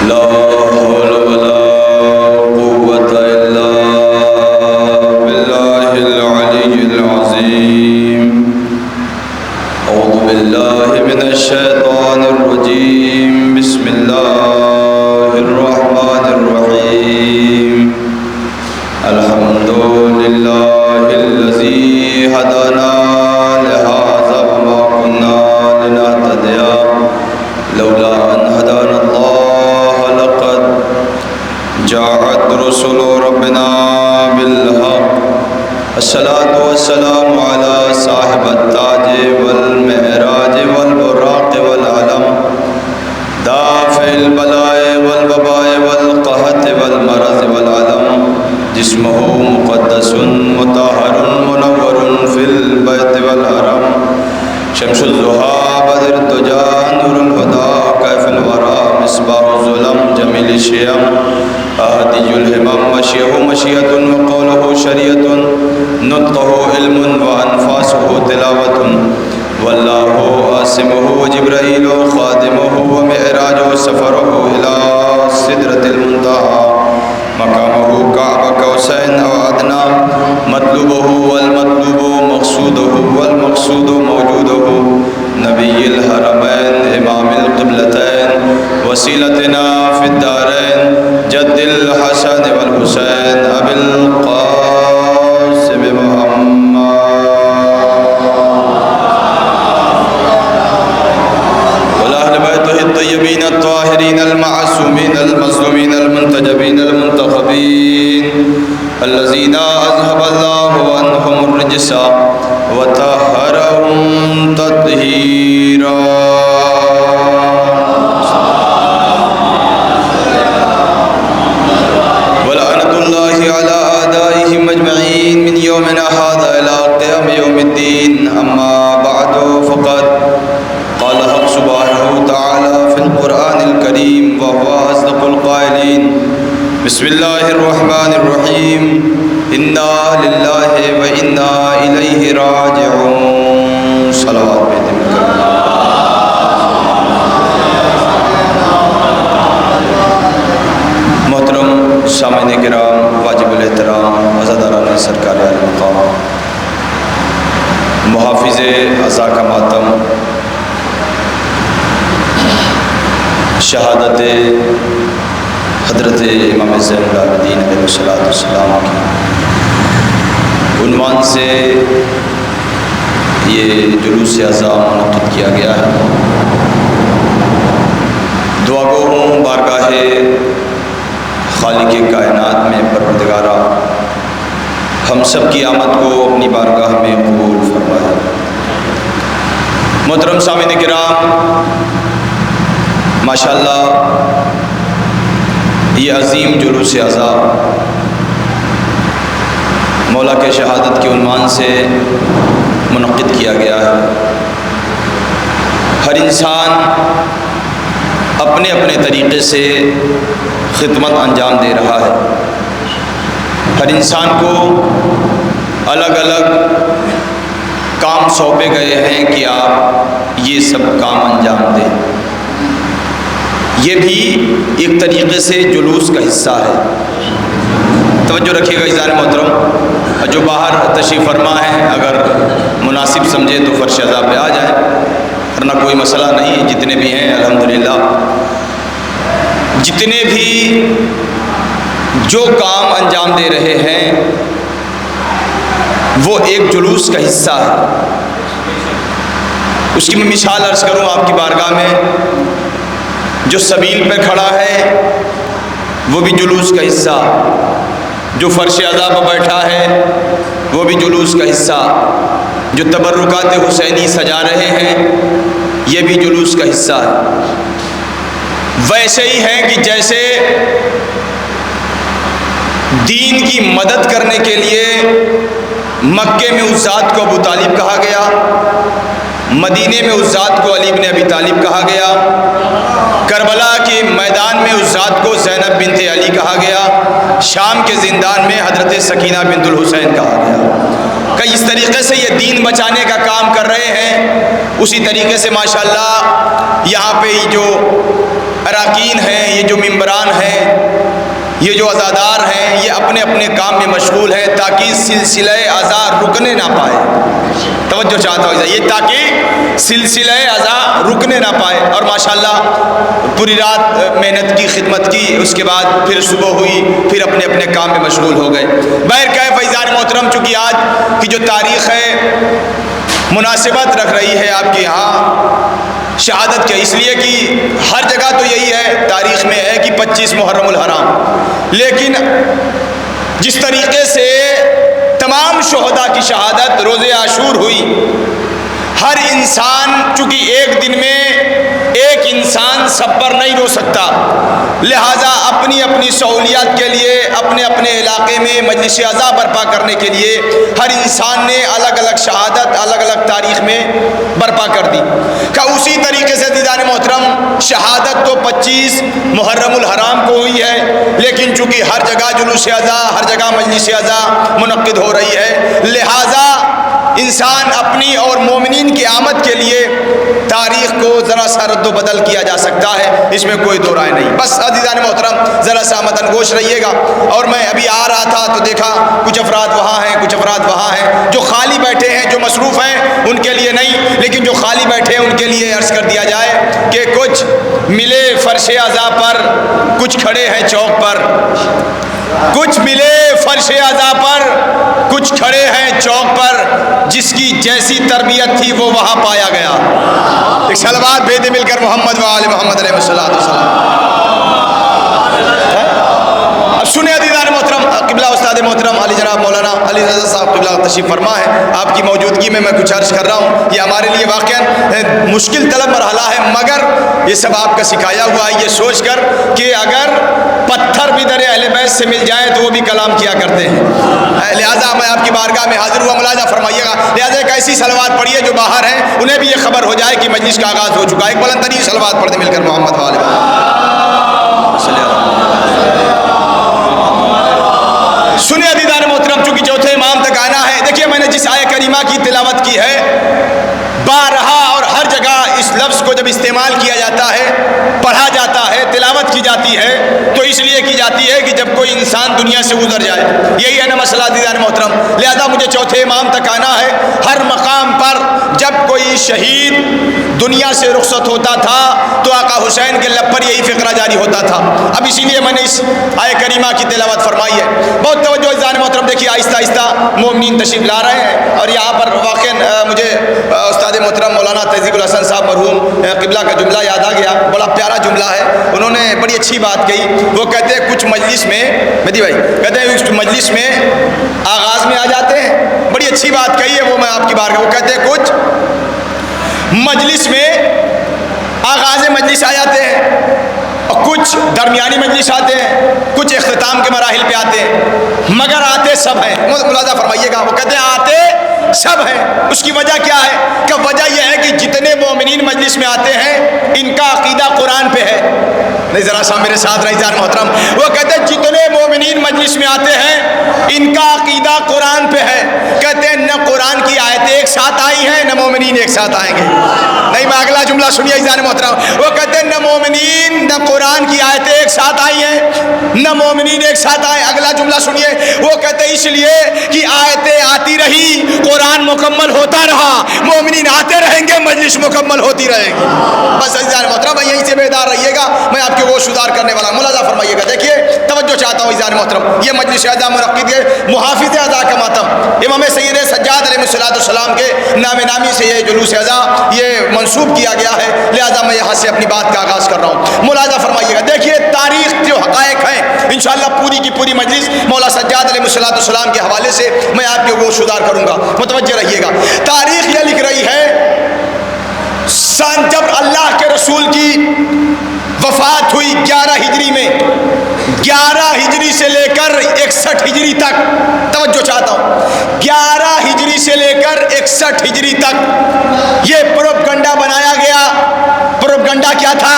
لا حول ولا قوة إلا بالله العلي العظيم. أعوذ بالله من الشيطان الرجيم. بسم الله الرحمن الرحيم. الحمد لله الذي هدانا لهذا وما كنا لنهتدي لولا أن هدانا الله. لقد جاءت رسل ربنا بالحق. الصلاة والسلام على صاحب التاج والمعراج والبراق والعلم، دافع البلاء والوباء والقحط والمرض والعلم، جسمه مقدس مطهر منور في البيت والحرم، شمس الضحى بدر الدجى نور الهدى كيف الورى مصباح الظلم جميل الشيم أهدي الهمم مشيه مشية وقوله شريعة نطقه علم وأنفاسه تلاوة، والله عاصمه وجبرائيل خادمه ومعراجه سفره إلى سدرة المنتهى، مقامه كعب قوسين أو أدنى، مطلوبه والمطلوب مقصوده والمقصود موجوده، نبي الحرمين إمام القبلتين وسيلتنا في الدارين، جد الحسن والحسين أبي القاسم محمد والأهل بيته الطيبين الطاهرين المعصومين المظلومين المنتجبين المنتخبين الذين أذهب الله عنهم الرجس وطهرهم تطهيرا. ولعنة الله على أعدائهم أجمعين من يومنا هذا إلى قيام يوم الدين. أما بعد فقد قال حق سبحانه وتعالى في القرآن الكريم وهو أصدق القائلين. بسم الله الرحمن الرحيم. إنا لله وإنا إليه راجعون. صلوات بیت محترم سامعین کرام، واجب الاحترام عزاداران سرکار عالی مقام، محافظ عزا کا ماتم، شہادت حضرت امام زین العابدین علیہ السلام کی عنوان سے یہ جلوس عزا منعقد کیا گیا ہے. دعا گو ہوں بارگاہ خالق کائنات میں پروردگارہ ہم سب کی آمد کو اپنی بارگاہ میں قبول فرمائے. محترم سامعین کرام، ماشاءاللہ یہ عظیم جلوس عزا مولا کے شہادت کے عنوان سے منعقد کیا گیا ہے. ہر انسان اپنے اپنے طریقے سے خدمت انجام دے رہا ہے. ہر انسان کو الگ الگ کام سونپے گئے ہیں کہ آپ یہ سب کام انجام دیں. یہ بھی ایک طریقے سے جلوس کا حصہ ہے. توجہ رکھیے گا عزیزان محترم، جو باہر تشریف فرما ہے اگر مناسب سمجھے تو فرش عزا پہ آ جائیں، ورنہ کوئی مسئلہ نہیں. جتنے بھی ہیں الحمدللہ، جتنے بھی جو کام انجام دے رہے ہیں وہ ایک جلوس کا حصہ ہے. اس کی میں مثال عرض کروں آپ کی بارگاہ میں. جو سبیل پہ کھڑا ہے وہ بھی جلوس کا حصہ، جو فرش عزا پہ بیٹھا ہے وہ بھی جلوس کا حصہ، جو تبرکات حسینی سجا رہے ہیں یہ بھی جلوس کا حصہ ہے. ویسے ہی ہے کہ جیسے دین کی مدد کرنے کے لیے مکے میں اس ذات کو ابو طالب کہا گیا، مدینے میں اس ذات کو علی بن ابی طالب کہا گیا، کربلا کے میدان میں اس ذات کو زینب بنت علی کہا گیا، شام کے زندان میں حضرت سکینہ بنت الحسین کہا گیا کہ اس طریقے سے یہ دین بچانے کا کام کر رہے ہیں، اسی طریقے سے ماشاءاللہ یہاں پہ جو اراکین ہیں، یہ جو ممبران ہیں، یہ جو عزادار ہیں، یہ اپنے اپنے کام میں مشغول ہیں تاکہ سلسلہ عزا رکنے نہ پائے۔ توجہ چاہتا ہوں یہ تاکہ سلسلہ عزا رکنے نہ پائے، اور ماشاءاللہ پوری رات محنت کی، خدمت کی، اس کے بعد پھر صبح ہوئی، پھر اپنے اپنے کام میں مشغول ہو گئے۔ بہرکیف فیضان محترم، چونکہ آج کی جو تاریخ ہے مناسبت رکھ رہی ہے آپ کے یہاں شہادت کے، اس لیے کہ ہر جگہ تو یہی ہے تاریخ میں ہے کہ 25 محرم الحرام، لیکن جس طریقے سے تمام شہداء کی شہادت روز عاشور ہوئی، ہر انسان چونکہ ایک دن میں ایک انسان سب پر نہیں رو سکتا، لہٰذا اپنی اپنی سہولیات کے لیے اپنے اپنے علاقے میں مجلس عزا برپا کرنے کے لیے ہر انسان نے الگ الگ شہادت الگ الگ تاریخ میں برپا کر دی۔ کہ اسی طریقے سے دیدان محترم شہادت تو 25 محرم الحرام کو ہوئی ہے، لیکن چونکہ ہر جگہ جلوس عزا، ہر جگہ مجلس عزا منعقد ہو رہی ہے، لہٰذا انسان اپنی اور مومنین کی آمد کے لیے تاریخ کو ذرا سا رد و بدل کیا جا سکتا ہے، اس میں کوئی دو رائے نہیں۔ بس عزیزان محترم ذرا سا مدن گوش رہیے گا۔ اور میں ابھی آ رہا تھا تو دیکھا کچھ افراد وہاں ہیں، کچھ افراد وہاں ہیں، جو خالی بیٹھے ہیں، جو مصروف ہیں ان کے لیے نہیں، لیکن جو خالی بیٹھے ہیں ان کے لیے عرض کر دیا جائے کہ کچھ ملے فرش عزا پر، کچھ کھڑے ہیں چوک پر، کچھ ملے فرش عزا پر، کچھ کھڑے ہیں چوک پر، جس کی جیسی تربیت تھی وہ وہاں پایا گیا۔ ایک صلوات بھیج دے مل کر محمد و آل محمد علیہ السلام۔ اب سنیں عزیزان محترم، قبلہ استاد محترم علی جناب مولانا علی رضا صاحب قبلہ تشریف فرما ہے، آپ کی موجودگی میں میں کچھ عرض کر رہا ہوں۔ یہ ہمارے لیے واقعاً مشکل طلب مرحلہ ہے، مگر یہ سب آپ کا سکھایا ہوا ہے، یہ سوچ کر کہ اگر پتھر بھی در اہل بیت سے مل جائیں تو وہ بھی کلام کیا کرتے ہیں، لہٰذا میں آپ کی بارگاہ میں حاضر ہوا، ملاحظہ فرمائیے گا، لہٰذا ایک ایسی صلوات پڑھیے جو باہر ہیں انہیں بھی یہ خبر ہو جائے کہ مجلس کا آغاز ہو چکا ہے۔ ایک بلند ترین صلوات پڑھ دیں مل کر محمد والے سنیں عزیزان محترم، چونکہ چوتھے امام تک آنا ہے۔ دیکھیے میں نے جس آیہ کریمہ کی تلاوت کی ہے، بارہا اور ہر جگہ اس لفظ کو جب استعمال کیا جاتا ہے، پڑھا جاتا ہے، تلاوت کی جاتی ہے، تو اس لیے کی جاتی ہے کہ جب کوئی انسان دنیا سے گزر جائے، یہی ہے نا مسئلہ عزیزان محترم۔ لہذا مجھے چوتھے امام تک آنا ہے۔ ہر مقام پر جب کوئی شہید دنیا سے رخصت ہوتا تھا تو آقا حسین کے لب پر یہی فقرہ جاری ہوتا تھا۔ اب اسی لیے میں نے اس آیہ کریمہ کی تلاوت فرمائی ہے۔ بہت توجہ عزیزان محترم، دیکھیے آہستہ آہستہ مومنین تشریف لا رہے ہیں، اور یہاں پر واقعاً مجھے استاد محترم مولانا تہذیب الحسن صاحب مرحوم قبلہ کا جملہ یاد آ گیا، بڑا پیارا جملہ ہے، انہوں نے بڑی اچھی بات کہی۔ وہ کہتے ہیں کچھ مجلس میں، مہدی بھائی کہتے ہیں کچھ مجلس میں آغاز میں آ جاتے ہیں، بڑی اچھی بات کہی ہے وہ، میں آپ کی بارگاہ، وہ کہتے ہیں کچھ مجلس میں آغاز مجلس آ جاتے ہیں، اور کچھ درمیانی مجلس آتے ہیں، کچھ اختتام کے مراحل پہ آتے ہیں، مگر آتے سب ہیں۔ ملاحظہ فرمائیے گا، وہ کہتے ہیں آتے سب ہیں۔ اس کی وجہ کیا ہے؟ کہ وجہ یہ ہے کہ جتنے مومنین مجلس میں آتے ہیں ان کا عقیدہ قرآن پہ ہے۔ نہیں ذرا سا میرے ساتھ رہی جان محترم، وہ کہتے ہیں جتنے مومنین مجلس میں آتے ہیں ان کا عقیدہ قرآن پہ ہے۔ کہتے ہیں نہ قرآن کی آیتیں ایک ساتھ آئی ہیں نہ مومنین ایک ساتھ آئیں گے۔ نہیں میں اگلا جملہ سنیے جان محترم، وہ کہتے ہیں نہ مومنین نہ قرآن کی آیتیں ایک ساتھ آئی ہیں نہ مومنین ایک ساتھ آئے۔ اگلا جملہ سنیے، وہ کہتے ہیں اس لیے کہ آیتیں آتی رہی، قرآن مکمل ہوتا رہا، مومنین آتے رہیں گے، مجلس مکمل ہوتی رہے گی۔ بس عزیزان محترم یہیں سے بیدار رہیے گا، میں آپ کے وہ شدار کرنے والا۔ ملاحظہ فرمائیے گا، دیکھیے توجہ چاہتا ہوں عزیزان محترم، یہ مجلس عزا منعقد کے محافظ عزا کا ماتم امام سید سجاد علیہ السلام کے نام نامی سے یہ جلوس عزا یہ منسوب کیا گیا ہے، لہذا میں یہاں سے اپنی بات کا آغاز کر رہا ہوں۔ ملاحظہ فرمائیے گا، دیکھیے تاریخ جو حقائق ہیں انشاءاللہ پوری کی پوری مجلس مولا سجاد علیہ السلام کے حوالے سے میں آپ کے وہ شدار کروں گا، متوجہ رہیے گا۔ تاریخ یہ لکھ رہی ہے جب اللہ کے رسول کی وفات ہوئی 11 ہجری میں، 11 ہجری سے لے کر 61 ہجری تک، توجہ چاہتا ہوں 11 ہجری سے لے کر 61 ہجری تک یہ پروپگنڈا بنایا گیا۔ پروپگنڈا کیا تھا؟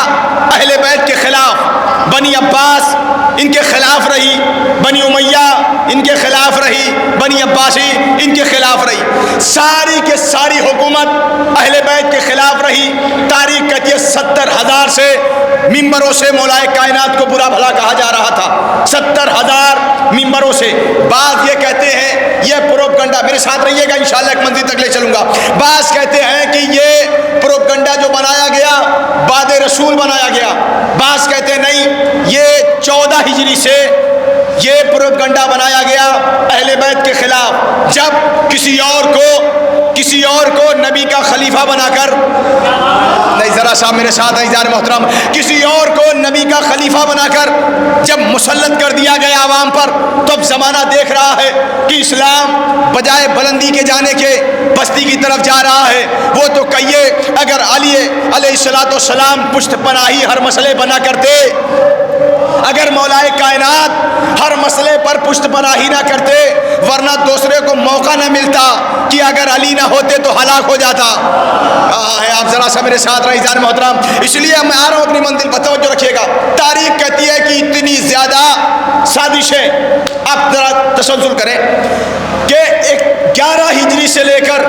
اہل بیت کے خلاف، بنی عباس ان کے خلاف رہی، بنی امیہ ان کے خلاف رہی، بنی عباسی ان کے خلاف رہی، ساری کے ساری حکومت اہل بیت کے خلاف رہی۔ تاریخ کہتی ہے 70,000 سے ممبروں سے مولائے کائنات کو برا بھلا کہا جا رہا تھا، 70,000 ممبروں سے۔ بعض یہ کہتے ہیں یہ پروپگنڈا، میرے ساتھ رہیے گا انشاءاللہ ایک منزل تک لے چلوں گا۔ بعض کہتے ہیں کہ یہ پروپگنڈا جو بنایا گیا بعد رسول بنایا گیا، بعض کہتے ہیں نہیں یہ 14 ہجری سے یہ پروپگنڈا بنایا گیا اہل بیت کے خلاف، جب کسی اور کو نبی کا خلیفہ بنا کر، نہیں ذرا صاحب میرے ساتھ ہیں عزیزان محترم، کسی اور کو نبی کا خلیفہ بنا کر جب مسلط کر دیا گیا عوام پر، تو اب زمانہ دیکھ رہا ہے کہ اسلام بجائے بلندی کے جانے کے پستی کی طرف جا رہا ہے۔ وہ تو کہیے اگر علی علیہ السلام پشت پناہی ہر مسئلے بنا کرتے، اگر مولائے کائنات ہر مسئلے پر پشت پناہی نہ کرتے، ورنہ دوسرے کو موقع نہ ملتا کہ اگر علی نہ ہوتے تو ہلاک ہو جاتا۔ آپ ذرا سا میرے ساتھ رہے عزیزان محترم، اس لیے میں آ رہا ہوں اپنی منزل پر توجہ رکھیے گا۔ تاریخ کہتی ہے کہ اتنی زیادہ سازشیں، آپ ذرا تسلسل کریں کہ 11 ہجری سے لے کر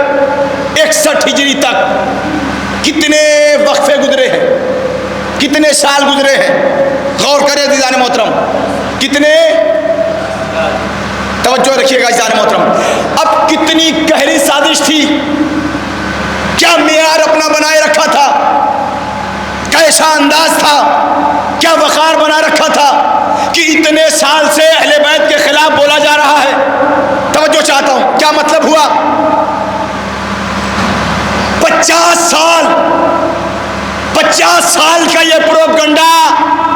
61 ہجری تک کتنے وقفے گزرے ہیں، کتنے سال گزرے ہیں، غور کریں عزیزان محترم، کتنے، توجہ رکھیے گا عزیزان محترم۔ اب کتنی گہری سازش تھی، کیا معیار اپنا بنائے رکھا تھا، کیسا انداز تھا، کیا وقار بنا رکھا تھا کہ اتنے سال سے اہل بیت کے خلاف بولا جا رہا ہے۔ توجہ چاہتا ہوں، کیا مطلب ہوا؟ 50 سال کا یہ پروپگنڈا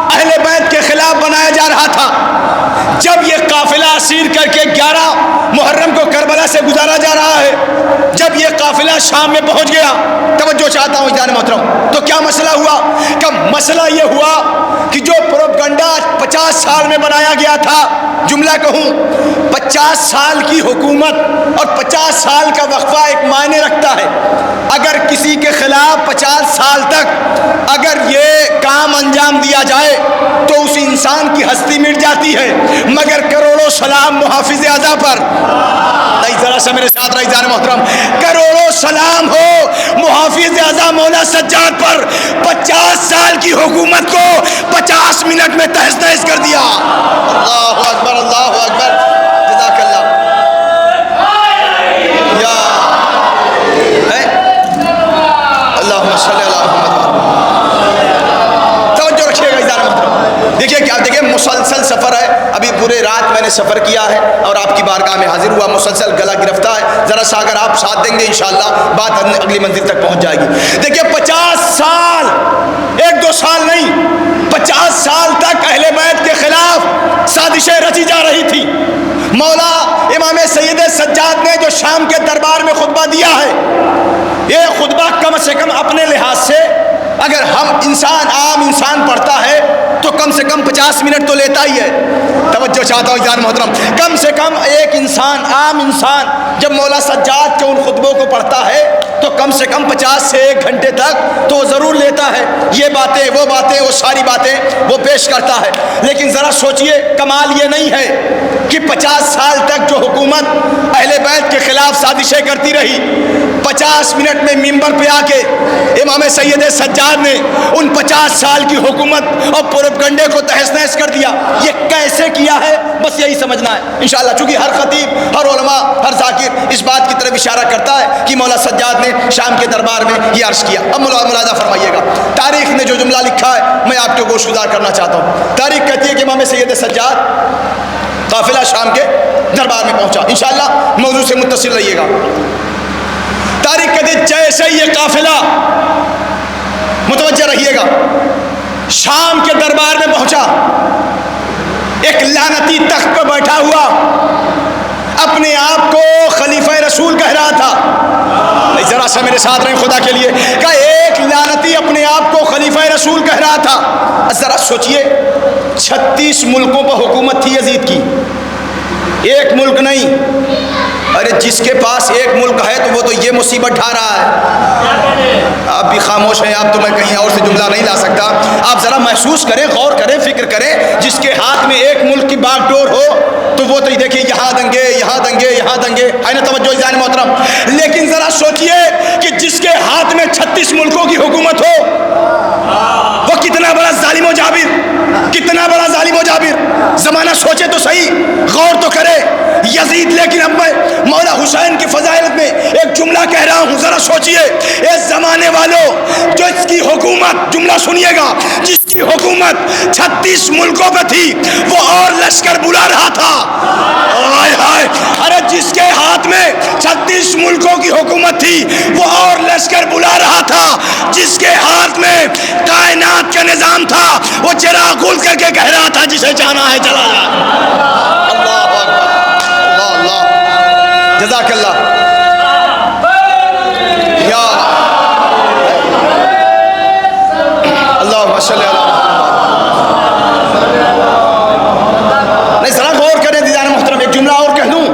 اہل بیت کے خلاف بنایا جا رہا تھا۔ جب یہ قافلہ اسیر کر کے 11 محرم کو کربلا سے گزارا جا رہا ہے، جب یہ قافلہ شام میں پہنچ گیا، توجہ چاہتا ہوں جان محترم، تو کیا مسئلہ ہوا؟ کہ مسئلہ یہ ہوا کہ جو پروپگنڈا 50 سال میں بنایا گیا تھا، جملہ کہوں 50 سال کی حکومت اور 50 سال کا وقفہ ایک معنی رکھتا ہے۔ اگر کسی کے خلاف 50 سال تک اگر یہ کام انجام دیا جائے تو اس انسان کی ہستی مٹ جاتی ہے، مگر کروڑوں سلام محافظ اعضا پر، ذرا سا میرے ساتھ رہی جان محترم، کروڑوں سلام ہو محافظ اعضا مولا سجاد پر، 50 سال کی حکومت کو 50 منٹ میں تہس نہس کر دیا۔ اللہ اکبر، اللہ اکبر، جزاک اللہ یا اللہم صلی اللہ محمد۔ توجہ رکھیے گا ادارہ محترم، دیکھیے کیا، دیکھیے مسلسل سفر ہے، ابھی پورے رات میں نے سفر کیا ہے اور آپ کی بارگاہ میں حاضر ہوا، مسلسل گلا گرفتہ ہے، ذرا سا اگر آپ ساتھ دیں گے انشاءاللہ بات اگلی منزل تک پہنچ جائے گی۔ دیکھیے 50 سال، 1-2 سال نہیں، 50 سال تک اہل بیت کے خلاف سازشیں رچی جا رہی تھی۔ مولا امام سید سجاد نے جو شام کے دربار میں خطبہ دیا ہے، یہ خطبہ کم سے کم اپنے لحاظ سے اگر ہم انسان، عام انسان پڑھتا ہے تو کم سے کم 50 منٹ تو لیتا ہی ہے۔ توجہ چاہتا ہوں جان محترم، کم سے کم ایک انسان، عام انسان جب مولا سجاد کے ان خطبوں کو پڑھتا ہے تو کم سے کم 50 سے 1 گھنٹے تک تو ضرور لیتا ہے، یہ باتیں وہ باتیں وہ ساری باتیں وہ پیش کرتا ہے۔ لیکن ذرا سوچئے، کمال یہ نہیں ہے کہ 50 سال تک جو حکومت اہل بیت کے خلاف سازشیں کرتی رہی، 50 منٹ میں ممبر پہ آ کے امام سید سجاد نے ان 50 سال کی حکومت اور پروپگنڈے کو تہس نہس کر دیا۔ یہ کیسے کیا ہے، بس یہی سمجھنا ہے انشاءاللہ، چونکہ ہر خطیب، ہر علماء، ہر ذاکر اس بات کی طرف اشارہ کرتا ہے کہ مولا سجاد نے شام کے دربار میں یہ عرض کیا۔ اب ملاحظہ فرمائیے گا، تاریخ نے جو جملہ لکھا ہے میں آپ کو گوشگزار کرنا چاہتا ہوں۔ تاریخ کہتی ہے کہ امام سید سجاد قافلہ شام کے دربار میں پہنچا، انشاءاللہ موضوع سے متصل رہیے گا۔ تاریخ کہتی ہے جیسے یہ قافلہ، متوجہ رہیے گا، شام کے دربار میں پہنچا، ایک لعنتی تخت پر بیٹھا ہوا اپنے آپ کو خلیفہ رسول کہہ رہا تھا۔ ذرا سا میرے ساتھ رہیں خدا کے لیے، کہ ایک لعنتی اپنے آپ کو خلیفہ رسول کہہ رہا تھا۔ ذرا سوچئے، 36 ملکوں پر حکومت تھی یزید کی، ایک ملک نہیں۔ ارے جس کے پاس ایک ملک ہے تو وہ تو یہ مصیبت ڈھا رہا ہے۔ آپ بھی خاموش ہیں، آپ تو میں کہیں اور سے جملہ نہیں لا سکتا۔ آپ ذرا محسوس کریں، غور کریں، فکر کریں، جس کے ہاتھ میں ایک ملک کی باغ ڈور ہو تو وہ تو دیکھیے یہاں دنگے یہاں دنگے یہاں دنگے ہے نا، توجہ عزیزان محترم. لیکن ذرا سوچئے کہ جس کے ہاتھ میں 36 ملکوں کی حکومت ہو وہ کتنا بڑا ظالم و جابر، کتنا بڑا ظالم و جابر. زمانہ سوچے تو صحیح، غور تو کرے. یزید، لیکن اب میں مولا حسین کی فضائلت میں ایک جملہ کہہ رہا ہوں، ذرا سوچئے. اس زمانے والوں، جو اس کی حکومت، جملہ سنیے گا، جس کی حکومت 36 ملکوں پہ تھی وہ اور لشکر بلا رہا تھا. ہائے ہائے، ارے جس کے ہاتھ میں 36 ملکوں کی حکومت تھی وہ اور لشکر بلا رہا تھا. جس کے ہاتھ میں کائنات کا نظام تھا وہ چراغ گل کر کے کہہ رہا تھا جسے جانا ہے چلا جا. اللہ اکبر، اللہ اللہ، جزاک اللہ. یا اللہم صلی علی نہیں. ذرا غور کریں دیدان محترم. ایک جملہ اور کہہ دوں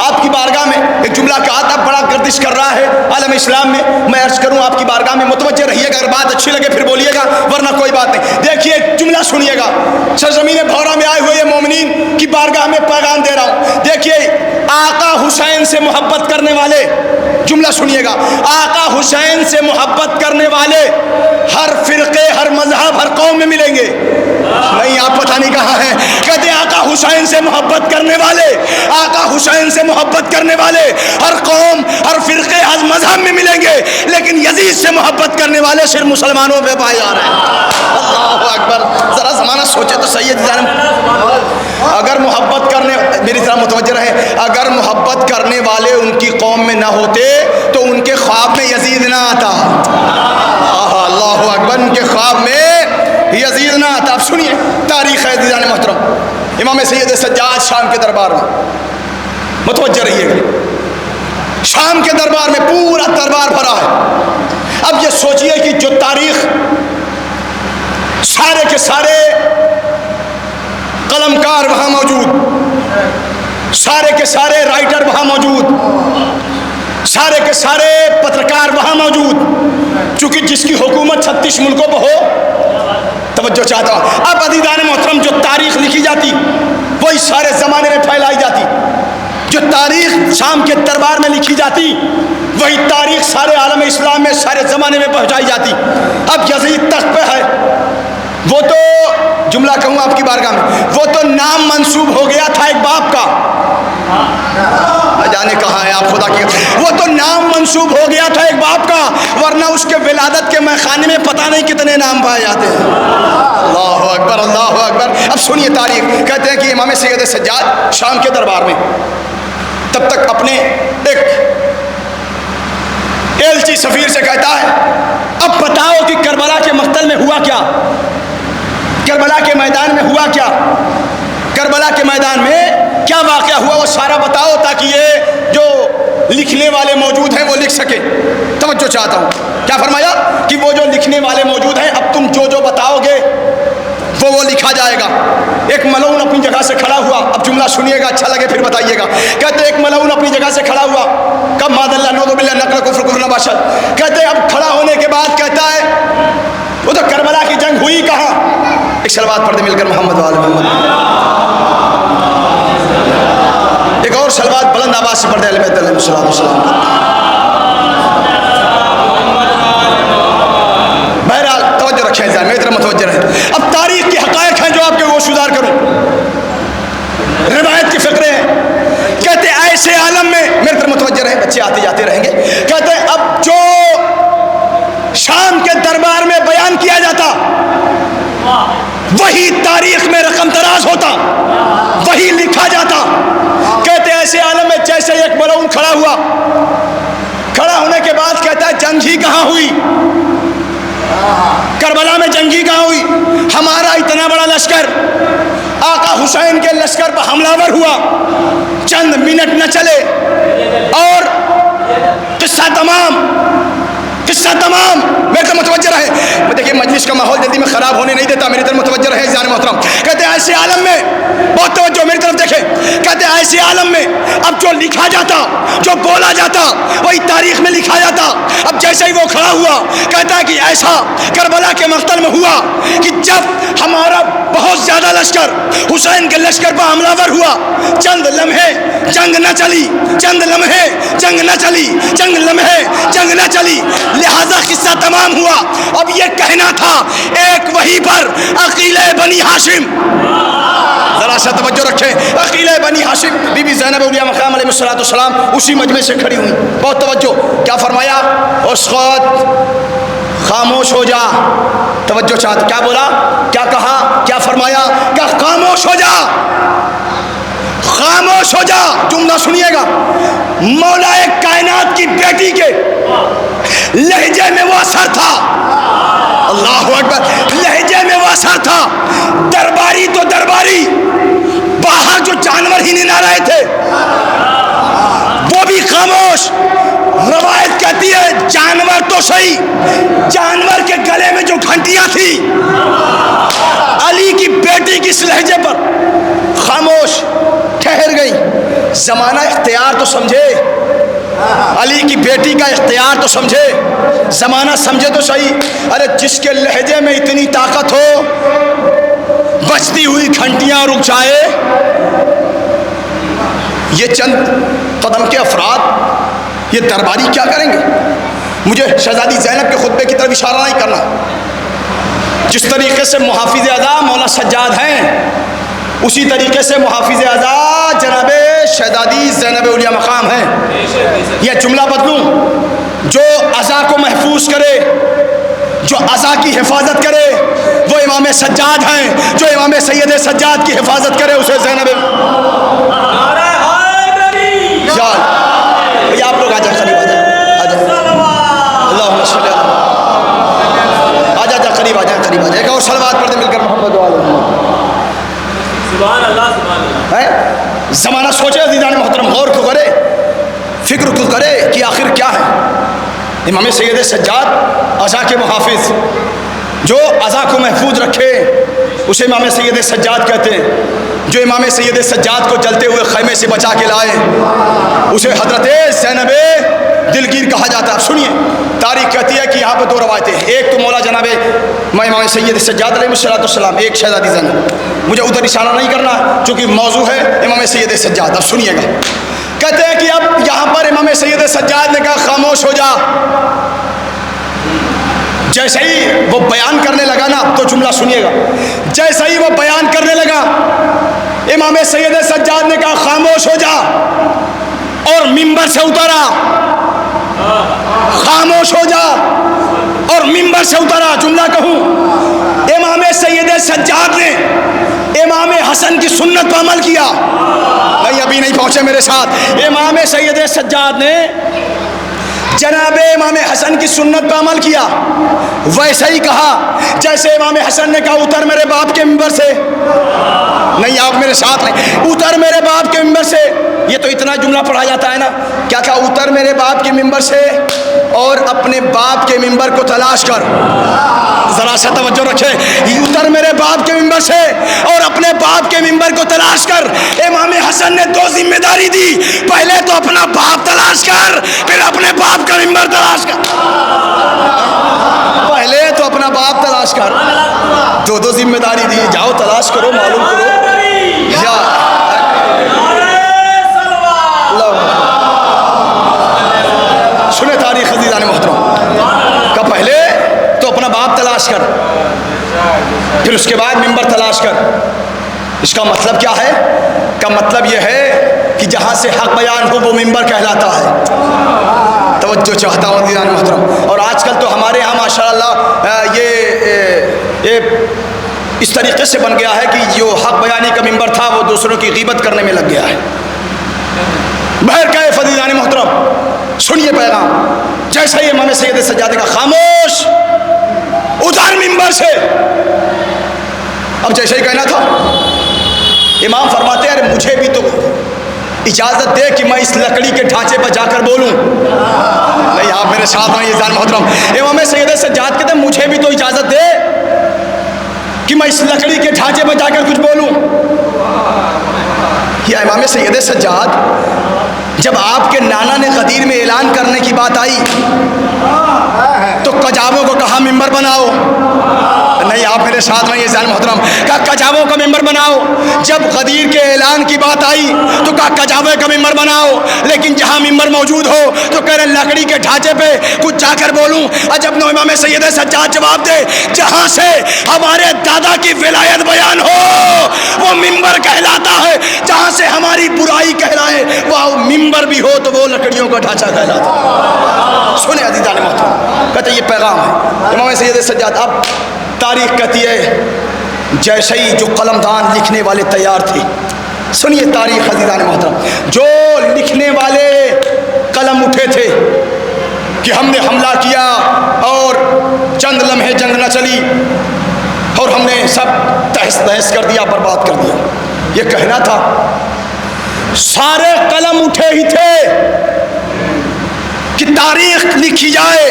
آپ کی بارگاہ میں. ایک جملہ کہا تھا، بڑا گردش کر رہا ہے عالم اسلام میں. میں عرض کروں آپ کی بارگاہ میں، متوجہ رہیے گا. اگر بات اچھی لگے پھر بولیے گا، ورنہ کوئی بات نہیں. دیکھیے ایک جملہ سنیے گا. سرزمین بھورا میں آئے ہوئے مومنین کی بارگاہ میں پیغام دے رہا ہوں. دیکھیے آقا حسین سے محبت کرنے والے، جملہ سنیے گا، آقا حسین سے محبت کرنے والے ہر فرقے، ہر مذہب، ہر قوم میں ملیں گے. نہیں، آپ پتہ نہیں کہاں ہیں. کہتے ہیں آقا حسین سے محبت کرنے والے، آقا حسین سے محبت کرنے والے ہر قوم، ہر فرقے، ہر مذہب میں ملیں گے، لیکن یزید سے محبت کرنے والے صرف مسلمانوں پہ پائے جا رہے ہیں. اللہ اکبر. ذرا زمانہ سوچے تو سید جان، اگر محبت کرنے، میری طرح متوجہ رہے، اگر محبت کرنے والے ان کی قوم میں نہ ہوتے تو ان کے خواب میں یزید نہ آتا. اللہ اکبر، ان کے خواب میں یزید نہ آتا. اب سنیے تاریخ ہے دیدان محترم. امام سید سجاد شام کے دربار میں، متوجہ رہیے گا، شام کے دربار میں پورا دربار بھرا ہے. اب یہ سوچئے کہ جو تاریخ سارے کے سارے قلمکار وہاں موجود، سارے کے سارے رائٹر وہاں موجود، سارے کے سارے پترکار وہاں موجود، چونکہ جس کی حکومت 36 ملکوں پہ ہو. توجہ چاہتا ہوں. اب عزیزان محترم، جو تاریخ لکھی جاتی وہی سارے زمانے میں پھیلائی جاتی. جو تاریخ شام کے دربار میں لکھی جاتی وہی تاریخ سارے عالم اسلام میں، سارے زمانے میں پہنچائی جاتی. اب یزید تخت پہ ہے، وہ تو جملہ کہوں آپ کی بارگاہ میں، وہ تو نام منسوب ہو گیا تھا ایک باپ کا. جانے کہاں ہے آپ خدا کی، وہ تو نام منسوب ہو گیا تھا ایک باپ کا، ورنہ اس کے ولادت کے میخانے میں پتہ نہیں کتنے نام پائے جاتے ہیں. اللہ اکبر، اللہ اکبر. اب سنیے تاریخ. کہتے ہیں کہ امام سید سجاد شام کے دربار میں تب تک اپنے ایک ایلچی سفیر سے کہتا ہے، اب بتاؤ کہ کربلا کے مقتل میں ہوا کیا، کربلا کے میدان میں ہوا کیا، کربلا کے میدان میں کیا واقعہ ہوا، وہ سارا بتاؤ تاکہ یہ جو لکھنے والے موجود ہیں وہ لکھ سکے. توجہ چاہتا ہوں. کیا فرمایا کہ وہ جو لکھنے والے موجود ہیں، اب تم جو جو بتاؤ گے وہ لکھا جائے گا. ایک ملعون اپنی جگہ سے کھڑا ہوا. اب جملہ سنیے گا، اچھا لگے پھر بتائیے گا. کہتے ایک ملعون اپنی جگہ سے کھڑا ہوا. کب ماد اللہ نعوذ باللہ نقل کفر کفر نباشد. کہتے اب کھڑا ہونے کے بعد کہتا ہے وہ تو کربلا کی جنگ ہوئی کہاں. ایک صلوات پڑھ دے مل کر محمد وآل محمد. ایک اور صلوات بلند آواز سے پڑھ دے علیہ السلام. بہرحال توجہ رکھیں ذرا، میری طرف متوجہ رہیں. اب تاریخ کے حقائق ہیں جو آپ کے گوش گزار کروں، روایت کے فقرے ہیں. کہتے ایسے عالم میں، میری طرف متوجہ رہیں، بچے آتے جاتے رہیں گے. کہتے اب جو شام کے دربار میں بیان کیا جاتا وہی تاریخ میں رقم دراز ہوتا، وہی لکھا جاتا. کہتے ایسے عالم میں جیسے ایک ملعون کھڑا ہوا، کھڑا ہونے کے بعد کہتا ہے جنگ ہی کہاں ہوئی، کربلا میں جنگ ہی کہاں ہوئی. ہمارا اتنا بڑا لشکر آقا حسین کے لشکر پر حملہ ور ہوا، چند منٹ نہ چلے اور قصہ تمام. میرے طرف متوجہ رہے. دیکھیے مجلس کا ماحول جلدی میں خراب ہونے نہیں دیتا، میری طرف متوجہ رہے جان محترم. کہتے ہیں ایسے عالم میں، بہت توجہ میری طرف دیکھیں، کہتے ہیں ایسے عالم میں اب جو لکھا جاتا، جو بولا جاتا، وہی تاریخ میں لکھا جاتا۔ اب جیسے ہی وہ کھڑا ہوا کہتا ہے کہ ایسا کربلا کے مقتل میں ہوا کہ جب ہمارا بہت زیادہ لشکر حسین کے لشکر پر حملہ ور ہوا، چند لمحے جنگ نہ چلی، چند لمحے جنگ نہ چلی، چند لمحے جنگ نہ چلی، لہذا قصہ تمام ہوا۔ اب یہ کہنا تھا ایک وہی پر عقیلہ بنی ہاشم، ذرا سا توجہ رکھیں، عقیلہ بنی ہاشم، بی بی زینب اولیاء مقام علیہ الصلوۃ والسلام اسی مجمع سے کھڑی ہوئی، بہت توجہ، کیا فرمایا؟ اسقط خاموش ہو جا، توجہ چاہتے، کیا بولا، کیا کہا، کیا فرمایا؟ کہ خاموش ہو جا، خاموش ہو جا۔ جملہ سنیے گا، مولا کائنات کی بیٹی کے لہجے میں وہ اثر تھا، اللہ اکبر، لہجے میں وہ اثر تھا، درباری تو درباری، باہر جو جانور ہی نہیں آ رہے تھے وہ بھی خاموش۔ روایت کہتی ہے جانور تو صحیح، جانور کے گلے میں جو گھنٹیاں تھی، علی کی بیٹی کی اس لہجے پر خاموش، ٹھہر گئی۔ زمانہ اختیار تو سمجھے، علی کی بیٹی کا اختیار تو سمجھے، زمانہ سمجھے تو صحیح۔ ارے جس کے لہجے میں اتنی طاقت ہو، بجتی ہوئی گھنٹیاں رک جائے، یہ چند قدم کے افراد، یہ درباری کیا کریں گے؟ مجھے شہزادی زینب کے خطبے کی طرف اشارہ نہیں کرنا، جس طریقے سے محافظ اعظم مولا سجاد ہیں، اسی طریقے سے محافظ اعظم جناب شہزادی زینب اولیاء مقام ہیں۔ یہ جملہ بدلوں، جو عزا کو محفوظ کرے، جو عزا کی حفاظت کرے وہ امام سجاد ہیں، جو امام سید سجاد کی حفاظت کرے اسے زینب۔ آپ لوگ آ جائیں، قریب آ جائیں، آ جائیں، اللہم صلی اللہ، آ جا قریب آ جائیں، قریب آ جائیں، ایک اور صلوات پڑھ دیں مل کر محمد و آل محمد۔ سبحان اللہ، سبحان اللہ۔ زمانہ سوچے عزیزان محترم، غور کو کرے، فکر کو کرے کہ آخر کیا ہے۔ امام سید سجاد عزا کے محافظ، جو عزا کو محفوظ رکھے اسے امام سید سجاد کہتے ہیں، جو امام سید سجاد کو جلتے ہوئے خیمے سے بچا کے لائے اسے حضرت زینب دلگیر کہا جاتا ہے۔ اب سنیے، تاریخ کہتی ہے کہ یہاں پہ دو روایتیں ہیں، ایک تو مولا جناب امام سید سجاد علیہ السلام، ایک شہزادی زینب۔ مجھے ادھر اشارہ نہیں کرنا چونکہ موضوع ہے امام سید سجاد۔ اب سنیے گا، کہتے ہیں کہ اب یہاں پر امام سید سجاد نے کہا خاموش ہو جا۔ جیسے ہی وہ بیان کرنے لگا نا، تو جملہ سنیے گا، جیسے ہی وہ بیان کرنے لگا امام سید سجاد نے کہا خاموش ہو جا، اور منبر سے اترا، خاموش ہو جا اور منبر سے اترا۔ جملہ کہوں، امام سید سجاد نے امام حسن کی سنت پر عمل کیا، نہیں ابھی نہیں پہنچے میرے ساتھ، امام سید سجاد نے جناب امام حسن کی سنت پر عمل کیا، ویسے ہی کہا جیسے امام حسن نے کہا اتر میرے باپ کے منبر سے، نہیں آپ میرے ساتھ نہیں، اتر میرے باپ کے منبر سے۔ یہ تو اتنا جملہ پڑھا جاتا ہے نا، کیا کہا؟ اتر میرے باپ کے منبر سے اور اپنے باپ کے منبر کو تلاش کر۔ ذرا سا توجہ رکھے، اتر میرے باپ کے منبر سے اور اپنے باپ کے منبر کو تلاش کر۔ امام حسن نے دو ذمہ داری دی، پہلے تو اپنا باپ تلاش کر، پھر اپنے باپ کا منبر تلاش کر۔ پہلے تو اپنا باپ تلاش کر، دو ذمہ داری دی، جاؤ تلاش کرو، معلوم کرو۔ سنے تاریخ عزیزان محترم کا، پہلے تو اپنا باپ تلاش کر، پھر اس کے بعد منبر تلاش کر۔ اس کا مطلب کیا ہے؟ کا مطلب یہ ہے کہ جہاں سے حق بیان ہو وہ منبر کہلاتا ہے۔ توجہ چاہتا ہوں عزیزان محترم، اور آج کل تو ہمارے یہاں ماشاءاللہ یہ اس طریقے سے بن گیا ہے کہ جو حق بیانی کا منبر تھا وہ دوسروں کی غیبت کرنے میں لگ گیا ہے۔ بہر کیف عزیزان محترم، سنیے پیغام، جیسے ہی امام سید سجاد کا خاموش، اتر منبر سے۔ اب جیسے ہی کہنا تھا، امام فرماتے ہیں ارے مجھے بھی تو اجازت دے کہ میں اس لکڑی کے ڈھانچے پر جا کر بولوں۔ نہیں آپ میرے ساتھ ہیں عزیزان محترم، امام سید سجاد کہتے ہیں مجھے بھی تو اجازت دے کہ میں اس لکڑی کے ڈھانچے پر جا کر کچھ بولوں۔ یا امام سید سجاد جب آپ کے نانا نے غدیر میں اعلان کرنے کی بات آئی تو کجاووں کو کہا ممبر بناؤ. نہیں آپ میرے ساتھ میں یہ جان محترم, کہا کجاووں کا ممبر بناؤ. جب غدیر کے اعلان کی بات آئی تو کہا کجاوے کا ممبر بناؤ. لیکن جہاں ممبر موجود ہو تو کہہ رہے لکڑی کے ڈھانچے پہ کچھ جا کر بولوں. عجب نو امام سید سجاد جواب دے, جہاں سے ہمارے دادا کی ولایت بیان ہو وہ ممبر کہلاتا ہے, جہاں سے ہماری برائی کہلائے وہ ممبر بھی ہو تو وہ لکڑیوں کا ڈھانچہ کہلاتا ہے. سنے عزیزان محترم, کہتے یہ پیغام ہے امام سید سجاد. اب تاریخ کہتی ہے جیسے ہی جو قلمدان لکھنے والے تیار تھے, سنیے تاریخ عزیزان محترم, جو لکھنے والے قلم اٹھے تھے کہ ہم نے حملہ کیا اور چند لمحے جنگ نہ چلی اور ہم نے سب تہس نہس کر دیا, برباد کر دیا, یہ کہنا تھا. سارے قلم اٹھے ہی تھے کہ تاریخ لکھی جائے,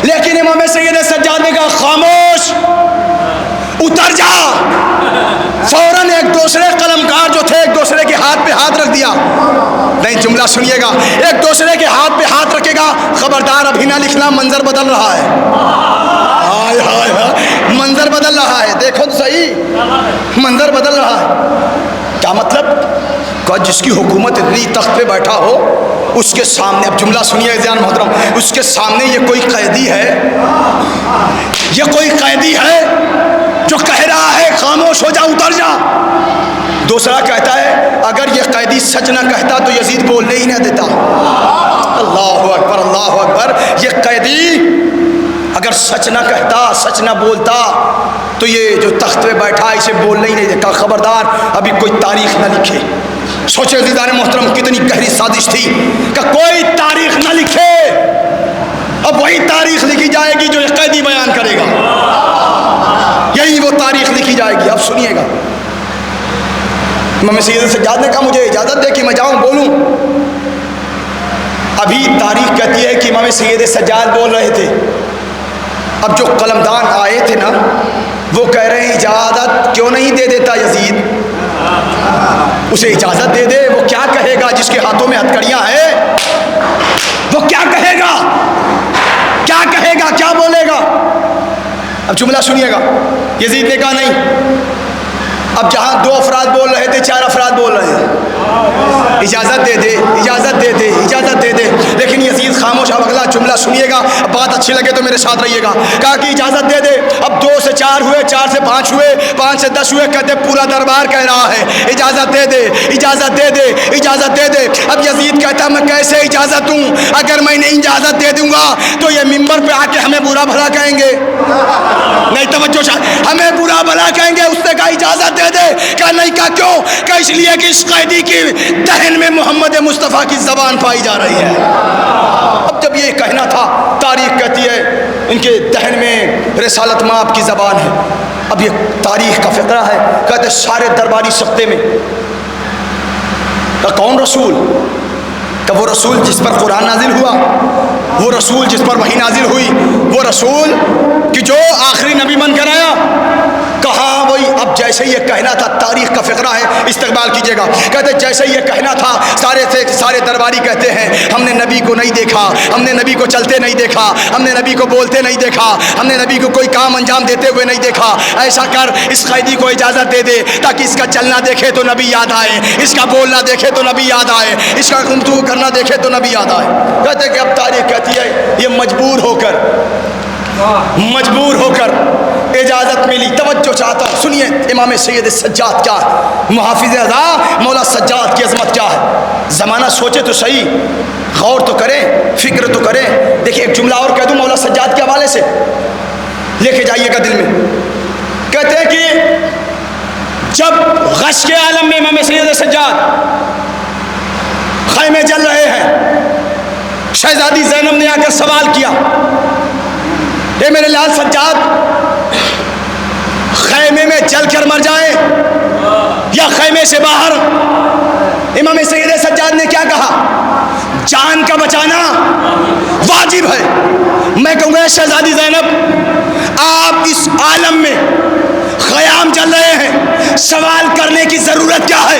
لیکن امام سید سجاد نے کہا خاموش, اتر جا. فوراً ایک دوسرے قلمکار جو تھے ایک دوسرے کے ہاتھ پہ ہاتھ رکھ دیا. نہیں جملہ سنیے گا, ایک دوسرے کے ہاتھ پہ ہاتھ رکھے گا, خبردار ابھی نہ لکھنا, منظر بدل رہا ہے. ہائے ہائے ہائے, منظر بدل رہا ہے, دیکھو تو صحیح, منظر بدل رہا ہے. کیا مطلب؟ کہ جس کی حکومت اتنی تخت پہ بیٹھا ہو اس کے سامنے, اب جملہ سنیے جان محترم, اس کے سامنے یہ کوئی قیدی ہے, یہ کوئی قیدی ہے جو کہہ رہا ہے خاموش ہو جا, اتر جا. دوسرا کہتا ہے اگر یہ قیدی سچ نہ کہتا تو یزید بولنے ہی نہ دیتا. اللہ اکبر اللہ اکبر. یہ قیدی اگر سچ نہ کہتا, سچ نہ بولتا تو یہ جو تخت پہ بیٹھا اسے بولنے ہی نہیں دیتا. خبردار ابھی کوئی تاریخ نہ لکھے. سوچے عزیزان محترم کتنی گہری سازش تھی کہ کوئی تاریخ نہ لکھے, اب وہی تاریخ لکھی جائے گی جو یہ قیدی بیان کرے گا, یہی وہ تاریخ لکھی جائے گی. اب سنیے گا, امام سید سجاد نے کہا مجھے اجازت دے کہ میں جاؤں بولوں. ابھی تاریخ کہتی ہے کہ امام سید سجاد بول رہے تھے. اب جو قلمدان آئے تھے نا وہ کہہ رہے ہیں اجازت کیوں نہیں دے دیتا یزید, اسے اجازت دے دے. وہ کیا کہے گا جس کے ہاتھوں میں ہتھکڑیاں ہیں, وہ کیا کہے گا, کیا کہے گا, کیا بولے گا. اب جملہ سنیے گا, یزید نے کہا نہیں. اب جہاں 2 افراد بول رہے تھے 4 افراد بول رہے ہیں, اجازت دے دے, اجازت دے دے, اجازت دے دے. لیکن یزید خاموش. اب اگلا جملہ سنیے گا, اب بات اچھی لگے تو میرے ساتھ رہیے گا. کہا کہ اجازت دے دے. اب 2 سے 4 ہوئے, 4 سے 5 ہوئے, 5 سے 10 ہوئے. کہتے پورا دربار کہہ رہا ہے اجازت دے دے, اجازت دے دے, اجازت دے دے. اب یزید کہتا میں کیسے اجازت دوں, اگر میں نہیں اجازت دے دوں گا تو یہ ممبر پہ آ کے ہمیں برا بھلا کہیں گے. نہیں توجہ, ہمیں برا بھلا کہیں گے. اس نے کہا اجازت دے دے. کہا نہیں. کہا کیوں؟ کہ اس لیے کہ اس قیدی کی دہن میں محمد مصطفیٰ کی زبان پائی جا رہی ہے. اب جب یہ کہنا تھا, تاریخ کہتی ہے ان کے دہن میں رسالت مآب کی زبان ہے. اب یہ تاریخ کا فقرہ ہے. کہتے سارے درباری سختے میں. کہ کون رسول؟ کہ وہ رسول جس پر قرآن نازل ہوا, وہ رسول جس پر وحی نازل ہوئی, وہ رسول کہ جو آخری نبی بن کر آیا. کہاں وہی. اب جیسے یہ کہنا تھا, تاریخ کا فقرہ ہے, استقبال کیجئے گا. کہتے جیسے یہ کہنا تھا سارے درباری کہتے ہیں ہم نے نبی کو نہیں دیکھا, ہم نے نبی کو چلتے نہیں دیکھا, ہم نے نبی کو بولتے نہیں دیکھا, ہم نے نبی کو کوئی کام انجام دیتے ہوئے نہیں دیکھا. ایسا کر اس قیدی کو اجازت دے دے تاکہ اس کا چلنا دیکھے تو نبی یاد آئے, اس کا بولنا دیکھے تو نبی یاد آئے, اس کا گفتگو کرنا دیکھے تو نبی یاد آئے. کہتے کہ اب تاریخ کہتی ہے یہ مجبور ہو کر اجازت ملی. توجہ چاہتا ہوں, سنیے امام سید سجاد کیا ہے, محافظ اعظم مولا سجاد کی عظمت کیا ہے. زمانہ سوچے تو صحیح, غور تو کریں, فکر تو کریں. دیکھیں ایک جملہ اور کہہ دوں مولا سجاد کے حوالے سے, لے کے جائیے گا دل میں. کہتے ہیں کہ جب غش کے عالم میں امام سید سجاد خیمے جل رہے ہیں, شہزادی زینب نے آ کر سوال کیا, اے میرے لال سجاد خیمے میں جل کر مر جائیں یا خیمے سے باہر؟ امام سید سجاد نے کیا کہا, جان کا بچانا واجب ہے. میں کہوں گا شہزادی زینب آپ اس عالم میں خیام چل رہے ہیں, سوال کرنے کی ضرورت کیا ہے؟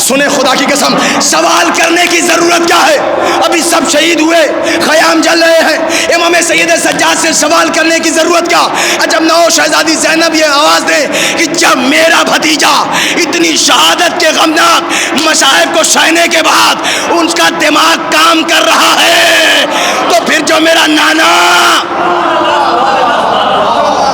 سنیں خدا کی قسم، سوال کرنے کی ضرورت کیا ہے؟ ابھی سب شہید ہوئے، خیام جل رہے ہیں، امام سید سجاد سے سوال کرنے کی ضرورت کیا؟ جب نو شہزادی زینب یہ آواز دے کہ جب میرا بھتیجا اتنی شہادت کے غمناک مصائب کو سہنے کے بعد ان کا دماغ کام کر رہا ہے، تو پھر جو میرا نانا،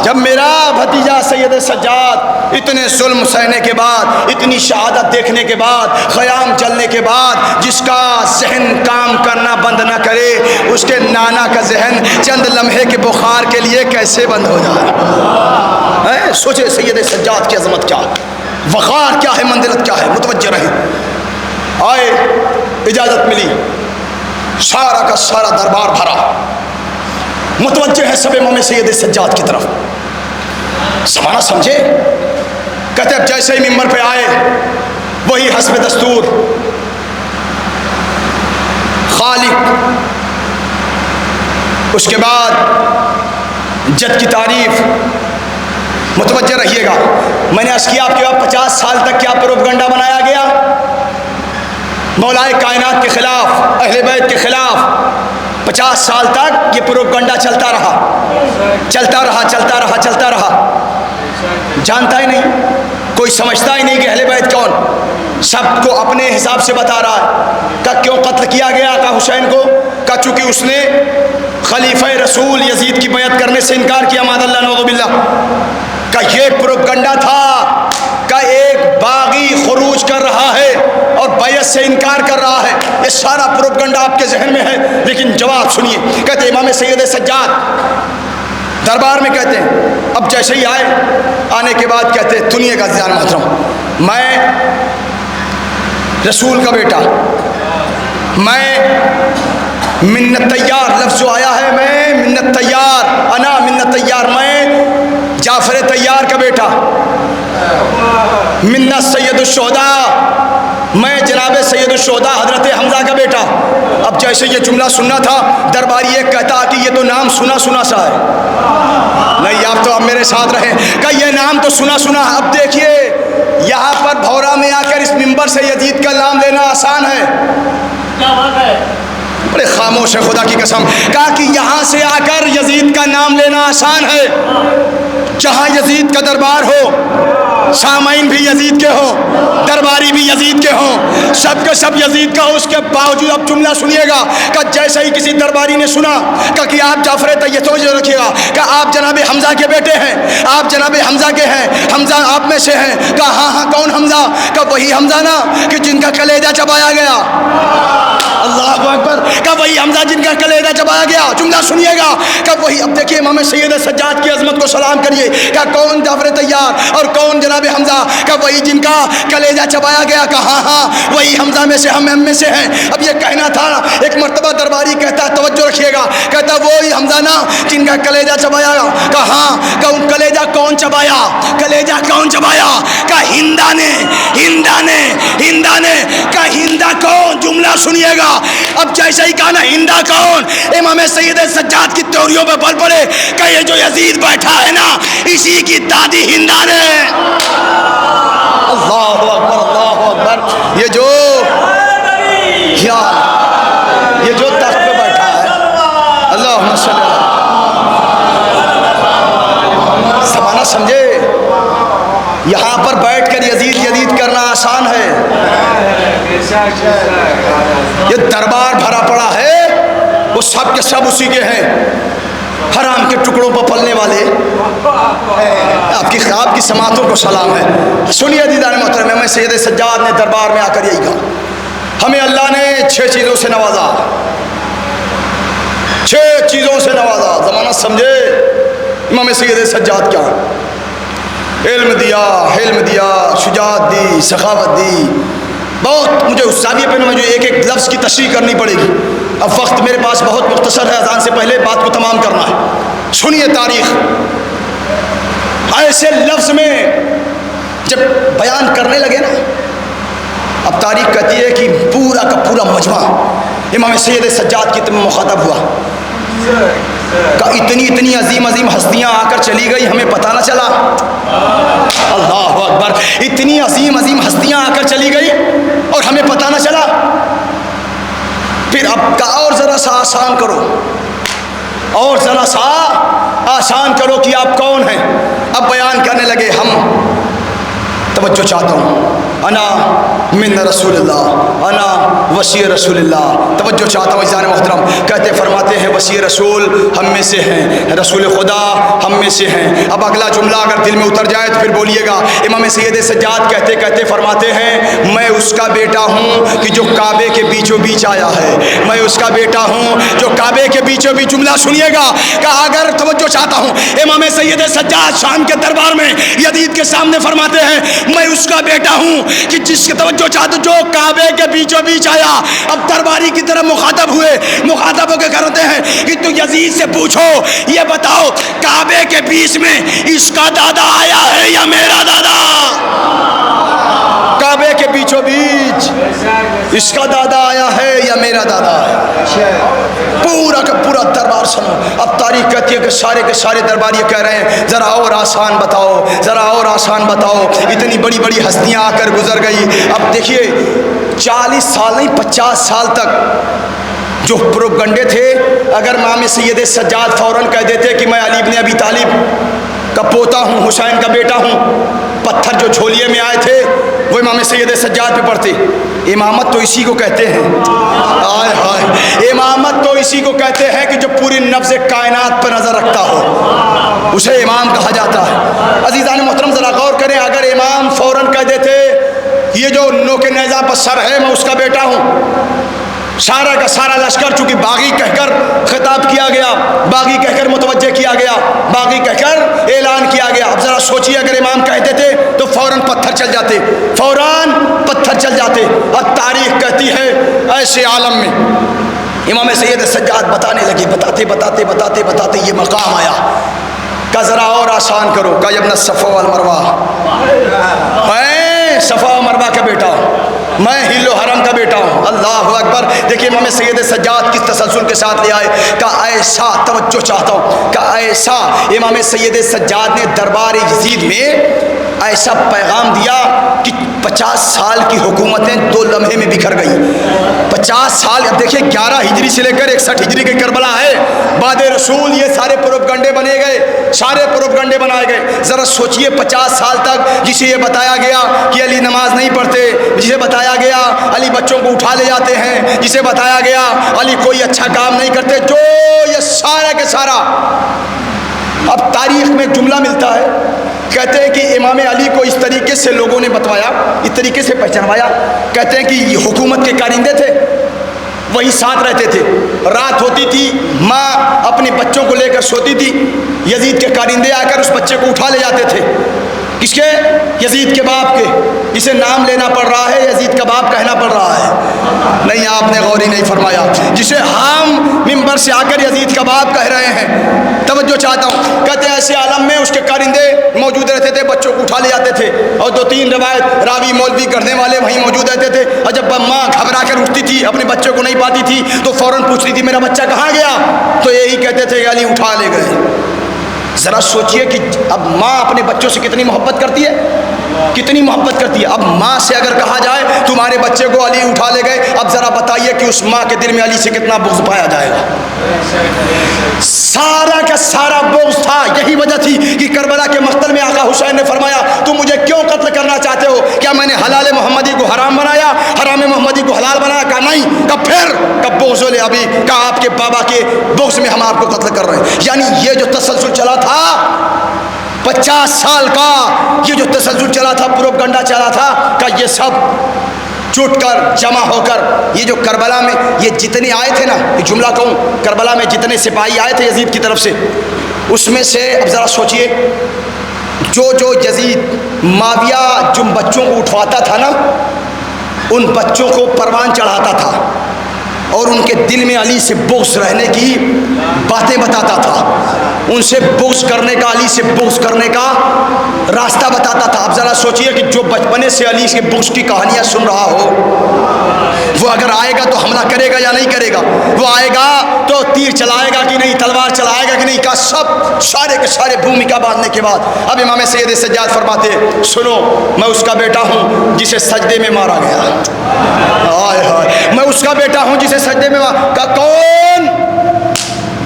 جب میرا بھتیجا سید سجاد اتنے ظلم سہنے کے بعد، اتنی شہادت دیکھنے کے بعد، خیام جلنے کے بعد جس کا ذہن کام کرنا بند نہ کرے، اس کے نانا کا ذہن چند لمحے کے بخار کے لیے کیسے بند ہو جائے؟ سوچے سید سجاد کی عظمت کیا، وقار کیا ہے، منزلت کیا ہے، متوجہ رہیں۔ آئے، اجازت ملی، سارا کا سارا دربار بھرا، متوجہ ہے سب امام سید سجاد کی طرف۔ زمانہ سمجھے، کہتے اب جیسے ہی ممبر پہ آئے، وہی حسب دستور خالق، اس کے بعد جد کی تعریف۔ متوجہ رہیے گا، میں نے عرض کیا آپ کے بعد 50 سال تک کیا پروپیگنڈا بنایا گیا؟ مولائے کائنات کے خلاف، اہل بیت کے خلاف 50 سال تک یہ پروپیگنڈا چلتا رہا، چلتا رہا، چلتا رہا، چلتا رہا۔ جانتا ہی نہیں، کوئی سمجھتا ہی نہیں کہ اہل بیت کون، سب کو اپنے حساب سے بتا رہا ہے۔ کہ کیوں قتل کیا گیا؟ کہ حسین کو، کہ چونکہ اس نے خلیفہ رسول یزید کی بیعت کرنے سے انکار کیا، معاذ اللہ نعوذ باللہ۔ کہ یہ پروپیگنڈا تھا کہ ایک باغی خروج کر رہا ہے اور بیعت سے انکار کر رہا ہے، یہ سارا پروپیگنڈا آپ کے ذہن میں ہے۔ لیکن جواب سنیے، کہتے امام سید سجاد دربار میں کہتے ہیں، اب جیسے ہی آئے، آنے کے بعد کہتے ہیں، سنیے گا عزیزان محترم، میں رسول کا بیٹا، میں منت طیار، لفظ جو آیا ہے، میں منت طیار، انا منت طیار، میں جعفر طیار کا بیٹا، منت سید الشہداء، میں جناب سید الشہداء حضرت حمزہ کا بیٹا۔ اب جیسے یہ جملہ سننا تھا، درباری ایک کہتا کہ یہ تو نام سنا سنا سا ہے۔ نہیں، آپ تو اب میرے ساتھ رہیں، کہ یہ نام تو سنا سنا ہے۔ اب دیکھیے، یہاں پر بھورا میں آ کر اس منبر سے یزید کا نام لینا آسان ہے؟ کیا بات ہے؟ بڑے خاموش ہے خدا کی قسم۔ کہا کہ یہاں سے آ کر یزید کا نام لینا آسان ہے، جہاں یزید کا دربار ہو، سامعین بھی یزید کے ہوں، درباری بھی یزید کے ہوں، سب کے سب یزید کا ہو، اس کے باوجود اب جملہ سنیے گا کہ جیسے ہی کسی درباری نے سنا کہ آپ جعفر طیار، سوچ رکھیے گا کہ آپ جناب حمزہ کے بیٹے ہیں، آپ جناب حمزہ کے ہیں، حمزہ آپ میں سے ہیں۔ کہا ہاں ہاں، کون حمزہ؟ کہ وہی حمزہ نا کہ جن کا کلیجہ چبایا گیا۔ اللہ اکبر، کہ وہی حمزہ جن کا کلیجہ چبایا گیا۔ جملہ سنیے گا کہ وہی۔ اب دیکھیے امام سید سجاد کی عظمت کو سلام کریے، کہ کون جعفر طیار اور کون جناب حمزہ؟ کہ وہی جن کا کلیجہ چبایا گیا۔ کہ ہاں ہاں، وہی حمزہ میں سے، ہم میں سے ہیں۔ اب یہ کہنا تھا، ایک مرتبہ درباری کہتا، توجہ رکھیے گا، کہتا وہی حمزہ نا جن کا کلیجہ چبایا گیا۔ کہ ہاں، کہ ان کلیجہ کون چبایا؟ کلیجہ کون چبایا؟ کہ ہندا نے، ہندا نے، ہندا نے۔ کہ ہندا کون؟ جملہ سنیے گا، اب جیسے ہی کہا نا ہندا کون، امام سید سجاد کی توریوں پہ بل پڑے کہ یہ جو یزید بیٹھا ہے نا، اسی کی دادی ہندا نے۔ اللہ اکبر، اللہ اکبر، یہ جو تخت پہ بیٹھا ہے، اللہم صلی اللہ، زمانہ سمجھے، یہاں پر بیٹھ کر یزید کرنا آسان ہے۔ یہ دربار بھرا پڑا ہے، وہ سب کے سب اسی کے ہیں، حرام کے ٹکڑوں پر پلنے والے۔ آپ کی سماعتوں کو سلام ہے۔ سنیے دیدان محترم، میں سید سجاد نے دربار میں آ کر یہی کہا، ہمیں اللہ نے 6 چیزوں سے نوازا، 6 چیزوں سے نوازا۔ زمانہ سمجھے، امام سید سجاد کیا؟ علم دیا، حلم دیا، شجاعت دی، سخاوت دی۔ بہت مجھے اس زاویے پہ مجھے ایک ایک لفظ کی تشریح کرنی پڑے گی، اب وقت میرے پاس بہت مختصر ہے، اذان سے پہلے بات کو تمام کرنا ہے۔ سنیے تاریخ، ایسے لفظ میں جب بیان کرنے لگے نا، اب تاریخ کہتی ہے کہ پورا کا پورا مجمع امام سید سجاد کی طرف مخاطب ہوا کہ اتنی عظیم ہستیاں آ کر چلی گئی، ہمیں پتہ نہ چلا۔ اللہ اکبر، اتنی عظیم ہستیاں آ کر چلی گئی، اب کا اور ذرا سا آسان کرو، اور ذرا سا آسان کرو کہ آپ کون ہیں۔ اب بیان کرنے لگے، ہم توجہ چاہتا ہوں، انا من رسول اللہ، انا وصی رسول اللہ، توجہ چاہتا ہوں عزیزان محترم۔ کہتے فرماتے ہیں وصی رسول ہم میں سے ہیں، رسول خدا ہم میں سے ہیں۔ اب اگلا جملہ اگر دل میں اتر جائے تو پھر بولیے گا۔ امام سید سجاد کہتے کہتے فرماتے ہیں میں اس کا بیٹا ہوں کہ جو کعبے کے بیچوں بیچ آیا ہے، میں اس کا بیٹا ہوں جو کعبے کے بیچوں بیچ، جملہ سنیے گا کہ اگر توجہ چاہتا ہوں، امام سید سجاد شام کے دربار میں یزید کے سامنے فرماتے ہیں میں اس کا بیٹا ہوں کہ جس کی توجہ چاہتا جو کعبے کے بیچوں بیچ آیا۔ اب درباری کی طرف مخاطب ہوئے، مخاطب ہو کے کرتے ہیں کہ تو یزید سے پوچھو، یہ بتاؤ کعبے کے بیچ میں اس کا دادا آیا ہے یا میرا دادا؟ کعبے کے بیچوں بیچ اس کا دادا آیا ہے یا میرا دادا ہے؟ پورا کا پورا دربار سنو۔ اب تاریخ کہتی ہے کہ سارے دربار یہ کہہ رہے ہیں ذرا اور آسان بتاؤ، ذرا اور آسان بتاؤ۔ اتنی بڑی بڑی ہستیاں آ کر گزر گئی۔ اب دیکھیے 40 سال نہیں 50 سال تک جو پروپگنڈے تھے، اگر امام سید سجاد فوراً کہہ دیتے کہ میں علی بن ابی طالب کا پوتا ہوں، حسین کا بیٹا ہوں، پتھر جو جھولیے میں آئے تھے وہ امام سید سجاد پہ پڑتے۔ امامت تو اسی کو کہتے ہیں، آئے ہائے، امامت تو اسی کو کہتے ہیں کہ جو پوری نبض کائنات پر نظر رکھتا ہو، اسے امام کہا جاتا ہے۔ عزیزان محترم ذرا غور کریں، اگر امام فوراً کہہ دیتے یہ جو نوک نیزہ پر سر ہے میں اس کا بیٹا ہوں، سارا کا سارا لشکر چونکہ باغی کہہ کر خطاب کیا گیا، باغی کہہ کر متوجہ کیا گیا، باغی کہہ کر اعلان کیا گیا۔ اب ذرا سوچیے اگر امام کہتے تھے تو فوراً پتھر چل جاتے، فوراً پتھر چل جاتے۔ اب تاریخ کہتی ہے ایسے عالم میں امام سید سجاد بتانے لگے، بتاتے یہ مقام آیا کہ ذرا اور آسان کرو، کہ ابن صفا والمروہ، میں صفا و مروہ کا بیٹا ہوں، میں ہل و حرم کا بیٹا ہوں۔ اللہ اکبر۔ دیکھیے امام سید سجاد کس تسلسل کے ساتھ لے آئے کہ ایسا، توجہ چاہتا ہوں کہ ایسا امام سید سجاد نے دربار یزید میں ایسا پیغام دیا کہ 50 سال کی حکومتیں 2 لمحے میں بکھر گئی۔ 50 سال، اب دیکھیں 11 ہجری سے لے کر 61 ہجری کے کربلا ہے، بعد رسول یہ سارے پروپگنڈے بنے گئے، سارے پروپگنڈے بنائے گئے۔ ذرا سوچئے 50 سال تک جسے یہ بتایا گیا کہ علی نماز نہیں پڑھتے، جسے بتایا گیا علی بچوں کو اٹھا لے جاتے ہیں، جسے بتایا گیا علی کوئی اچھا کام نہیں کرتے، جو یہ سارا کے سارا اب تاریخ میں جملہ ملتا ہے، کہتے ہیں کہ امام علی کو اس طریقے سے لوگوں نے بتوایا، اس طریقے سے پہچانوایا، کہتے ہیں کہ یہ حکومت کے کارندے تھے، وہی ساتھ رہتے تھے، رات ہوتی تھی ماں اپنے بچوں کو لے کر سوتی تھی، یزید کے کارندے آ کر اس بچے کو اٹھا لے جاتے تھے۔ کس کے؟ یزید کے باپ کے، جسے نام لینا پڑ رہا ہے، یزید کا باپ کہنا پڑ رہا ہے۔ نہیں، آپ نے غور ہی نہیں فرمایا، جسے ہم ممبر سے آ کر یزید کا باپ کہہ رہے ہیں۔ توجہ چاہتا ہوں، کہتے ہیں ایسے عالم میں اس کے کارندے موجود رہتے تھے، بچوں کو اٹھا لے جاتے تھے، اور 2-3 روایت راوی مولوی کرنے والے وہیں موجود رہتے تھے، اور جب ماں گھبرا کر اٹھتی تھی، اپنے بچوں کو نہیں پاتی تھی تو فوراً پوچھتی تھی میرا بچہ کہاں گیا، تو یہی کہتے تھے علی اٹھا لے گئے۔ ذرا سوچئے کہ اب ماں اپنے بچوں سے کتنی محبت کرتی ہے، کتنی محبت کرتی ہے۔ اب ماں سے اگر کہا جائے تمہارے بچے کو علی اٹھا لے گئے، اب ذرا بتائیے کہ اس ماں کے دل میں علی سے کتنا بغض پایا جائے گا۔ سارا کا سارا بغض تھا۔ یہی وجہ تھی کہ کربلا کے مقتل میں آقا حسین نے فرمایا تم مجھے کیوں قتل کرنا چاہتے ہو؟ کیا میں نے حلال محمدی کو حرام بنایا، حرام محمدی کو حلال بنایا؟ کہا نہیں۔ کہا پھر؟ کہا بغض ابھی، کہا آپ کے بابا کے بغض میں ہم آپ کو قتل کر رہے ہیں۔ یعنی یہ جو تسلسل چلا تھا 50 سال کا، یہ جو تسلسل چلا تھا، پروپگنڈا چلا تھا، کہ یہ سب جٹ کر جمع ہو کر یہ جو کربلا میں یہ جتنے آئے تھے نا، یہ جملہ کہوں، کربلا میں جتنے سپاہی آئے تھے یزید کی طرف سے، اس میں سے اب ذرا سوچئے جو یزید معاویہ جو بچوں کو اٹھواتا تھا نا، ان بچوں کو پروان چڑھاتا تھا اور ان کے دل میں علی سے بغض رہنے کی باتیں بتاتا تھا، ان سے بغض کرنے کا، علی سے بغض کرنے کا راستہ بتاتا تھا۔ اب ذرا سوچئے کہ جو بچپنے سے علی کے بغض کی کہانیاں سن رہا ہو، وہ اگر آئے گا تو حملہ کرے گا یا نہیں کرے گا؟ وہ آئے گا تو تیر چلائے گا کہ نہیں، تلوار چلائے گا کہ نہیں؟ کا سب سارے کے سارے بھومکا باندھنے کے بعد اب امام سید سجاد فرماتے ہیں سنو میں اس کا بیٹا ہوں جسے سجدے میں مارا گیا، ہائے ہائے میں اس کا بیٹا ہوں جسے سجدے میں مارا کون؟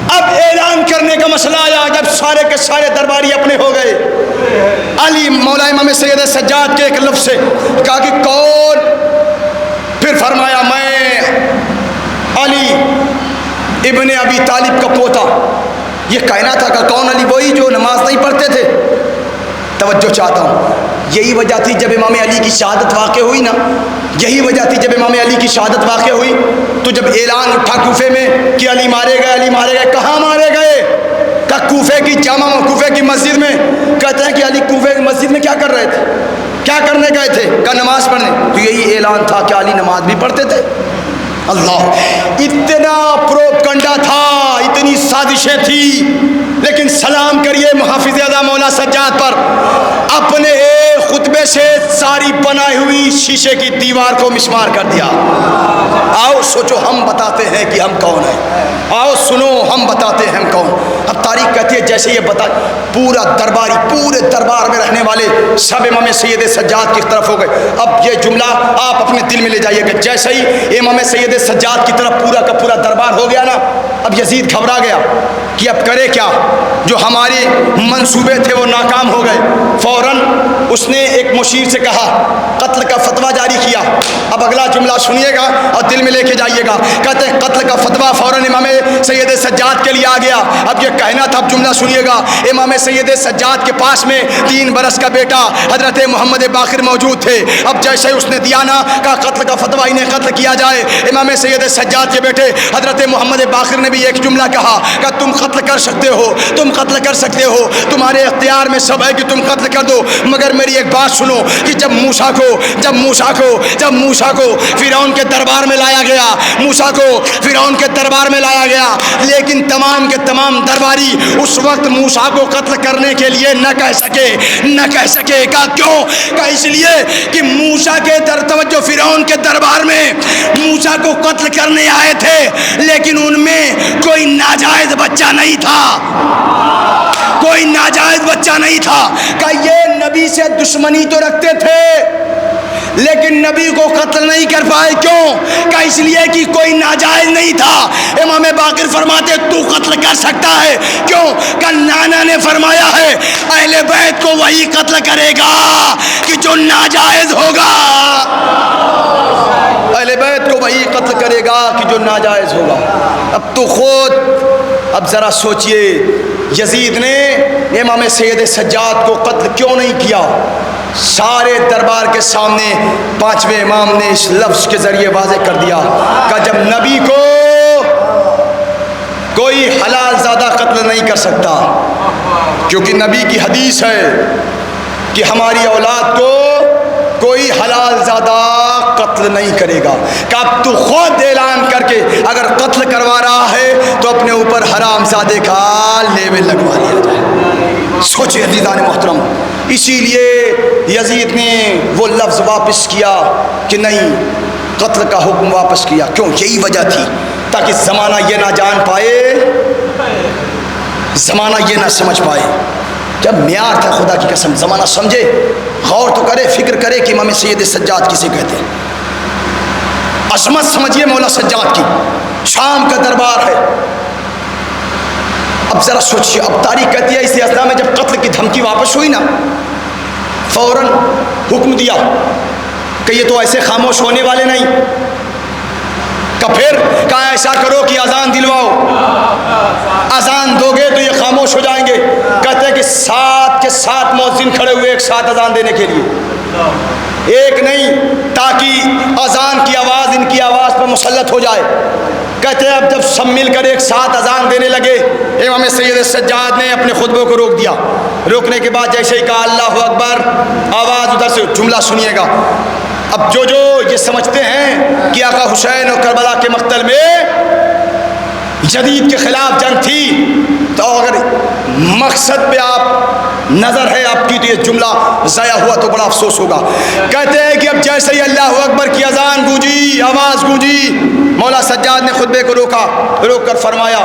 اب اعلان کرنے کا مسئلہ آیا جب سارے کے سارے درباری اپنے ہو گئے، علی مولا امام سید سجاد کے ایک لفظ سے کہا کہ کون؟ پھر فرمایا میں علی ابن ابی طالب کا پوتا۔ یہ کہنا تھا کہ کون علی؟ وہی جو نماز نہیں پڑھتے تھے۔ توجہ چاہتا ہوں، یہی وجہ تھی جب امام علی کی شہادت واقع ہوئی نا، یہی وجہ تھی جب امام علی کی شہادت واقع ہوئی تو جب اعلان اٹھا کوفے میں کہ علی مارے گئے، علی مارے گئے، کہاں مارے گئے؟ کہ کوفے کی جامع کوفے کی مسجد میں۔ کہتے ہیں کہ علی کوفے کی مسجد میں کیا کر رہے تھے؟ کیا کرنے گئے تھے؟ کہ نماز پڑھنے۔ تو یہی اعلان تھا کہ علی نماز بھی پڑھتے تھے۔ اللہ، اتنا پروپگنڈا تھا، اتنی سازشیں تھی، لیکن سلام کریے محافظ اعظم مولا سجاد پر، اپنے ایک خطبے سے ساری بنائی ہوئی شیشے کی دیوار کو مسمار کر دیا۔ آؤ سوچو ہم بتاتے ہیں کہ ہم کون ہیں، آؤ سنو ہم بتاتے ہیں ہم کون۔ اب تاریخ کہتی ہے جیسے یہ بتا پورا درباری، پورے دربار میں رہنے والے سب امام سید سجاد کی طرف ہو گئے۔ اب یہ جملہ آپ اپنے دل میں لے جائیے کہ جیسے ہی امام سید سجاد کی طرف پورا کا پورا دربار ہو گیا نا، اب یزید گھبرا گیا کہ اب کرے کیا؟ جو ہمارے منصوبے تھے وہ ناکام ہو گئے۔ فوراً اس نے ایک مشیر سے کہا، قتل کا فتویٰ جاری کیا۔ اب اگلا جملہ سنیے گا اور دل میں لے کے جائیے گا۔ کہتے ہیں قتل کا فتویٰ فوراً امام سید سجاد کے لیے آ گیا۔ اب یہ کہنا تھا، اب جملہ سنیے گا، امام سید سجاد کے پاس میں 3 برس کا بیٹا حضرت محمد باقر موجود تھے۔ اب جیسے اس نے دیا نا کہ قتل کا فتویٰ انہیں قتل کیا جائے، امام سید سجاد کے بیٹے حضرت محمد باقر نے بھی ایک جملہ کہا کہ تم قتل کر سکتے ہو، تم قتل کر سکتے ہو، تمہارے اختیار میں سب ہے کہ تم قتل کر دو، مگر میری ایک بات سنو کہ جب موسیٰ کو فرعون کے دربار میں لایا گیا، موسیٰ کو فرعون کے دربار میں لایا گیا، لیکن تمام کے تمام درباری اس وقت موسیٰ کو قتل کرنے کے لیے نہ کہہ سکے کہ کیوں؟ کہ اس لیے کہ موسیٰ کے توجہ فرعون کے دربار میں موسیٰ کو قتل کرنے آئے تھے، لیکن ان میں کوئی ناجائز بچہ نہیں تھا، کوئی ناجائز بچہ نہیں تھا۔ کہ یہ نبی سے دشمنی تو رکھتے تھے لیکن نبی کو قتل نہیں کر پائے، کیوں؟ کہ اس لیے کہ کوئی ناجائز نہیں تھا۔ امام باقر فرماتے تو قتل کر سکتا ہے، کیوں؟ کہ نانا نے فرمایا ہے اہل بیت کو وہی قتل کرے گا کہ جو ناجائز ہوگا، اہل بیت کو وہی قتل کرے گا کہ جو ناجائز ہوگا۔ اب تو خود اب ذرا سوچئے یزید نے امام سید سجاد کو قتل کیوں نہیں کیا؟ سارے دربار کے سامنے 5ویں امام نے اس لفظ کے ذریعے واضح کر دیا کہ جب نبی کو کوئی حلال زادہ قتل نہیں کر سکتا، کیونکہ نبی کی حدیث ہے کہ ہماری اولاد کو کوئی حلال زادہ قتل نہیں کرے گا، کہ اب تو خود اعلان کر کے اگر قتل کروا رہا ہے تو اپنے اوپر حرام زادے کا لیبل لگوا لیا جائے۔ سوچے عزیزان محترم، اسی لیے یزید نے وہ لفظ واپس کیا کہ نہیں، قتل کا حکم واپس کیا۔ کیوں؟ یہی وجہ تھی تاکہ زمانہ یہ نہ جان پائے، زمانہ یہ نہ سمجھ پائے۔ جب معیار تھا، خدا کی قسم زمانہ سمجھے، غور تو کرے، فکر کرے کہ امام سید سجاد کسے کہتے ہیں۔ عظمت سمجھیے مولا سجاد کی، شام کا دربار ہے۔ اب ذرا سوچیے، اب تاریخ کہتی ہے اس اثنا میں جب قتل کی دھمکی واپس ہوئی نا، فوراً حکم دیا کہ یہ تو ایسے خاموش ہونے والے نہیں، کہ پھر کہا ایسا کرو کہ اذان دلواؤ، اذان دو گے تو یہ خاموش ہو جائیں گے۔ کہتے ہیں کہ 7 کے 7 مؤذن کھڑے ہوئے ایک ساتھ اذان دینے کے لیے، ایک نہیں، تاکہ اذان کی آواز ان کی آواز پر مسلط ہو جائے۔ کہتے ہیں اب جب سب مل کر ایک ساتھ اذان دینے لگے، امام سید سجاد نے اپنے خطبے کو روک دیا۔ روکنے کے بعد جیسے ہی کہا اللہ اکبر، آواز ادھر سے، جملہ سنیے گا۔ اب جو یہ سمجھتے ہیں کہ آقا حسین اور کربلا کے مقتل میں جدید کے خلاف جنگ تھی، تو اگر مقصد پہ آپ نظر ہے آپ کی تو یہ جملہ ضائع ہوا تو بڑا افسوس ہوگا. کہتے ہیں کہ اب جیسے ہی اللہ اکبر کی اذان گونجی، آواز گونجی، مولا سجاد نے خطبے کو روک کر فرمایا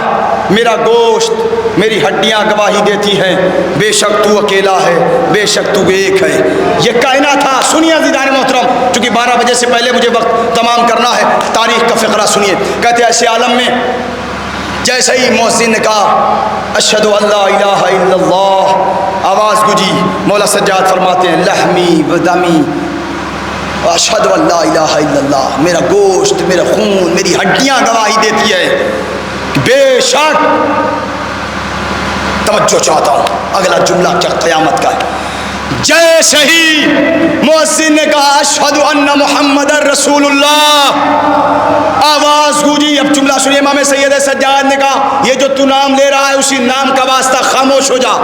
میرا گوشت میری ہڈیاں گواہی دیتی ہیں بے شک تو اکیلا ہے، بے شک تو ایک ہے. یہ کہنا تھا. سنیے عزیزان محترم، چونکہ 12 بجے سے پہلے مجھے وقت تمام کرنا ہے، تاریخ کا فقرہ سنیے. کہتے ایسے عالم میں جیسے ہی مؤذن نے کہا اشہد ان لا الہ الا اللہ، آواز گونجی. مولا سجاد فرماتے ہیں لحمی و دمی اشہد ان لا الہ الا اللہ، میرا گوشت، میرا خون، میری ہڈیاں گواہی دیتی ہے کہ بے شک. توجہ چاہتا ہوں، اگلا جملہ کیا قیامت کا ہے. جیسے ہی مؤذن نے کہا اشہد ان محمد رسول اللہ، آواز گونجی. اب جملہ سنیے. امام سید سجاد نے کہا یہ جو تو نام لے رہا ہے اسی نام کا واسطہ خاموش ہو جا.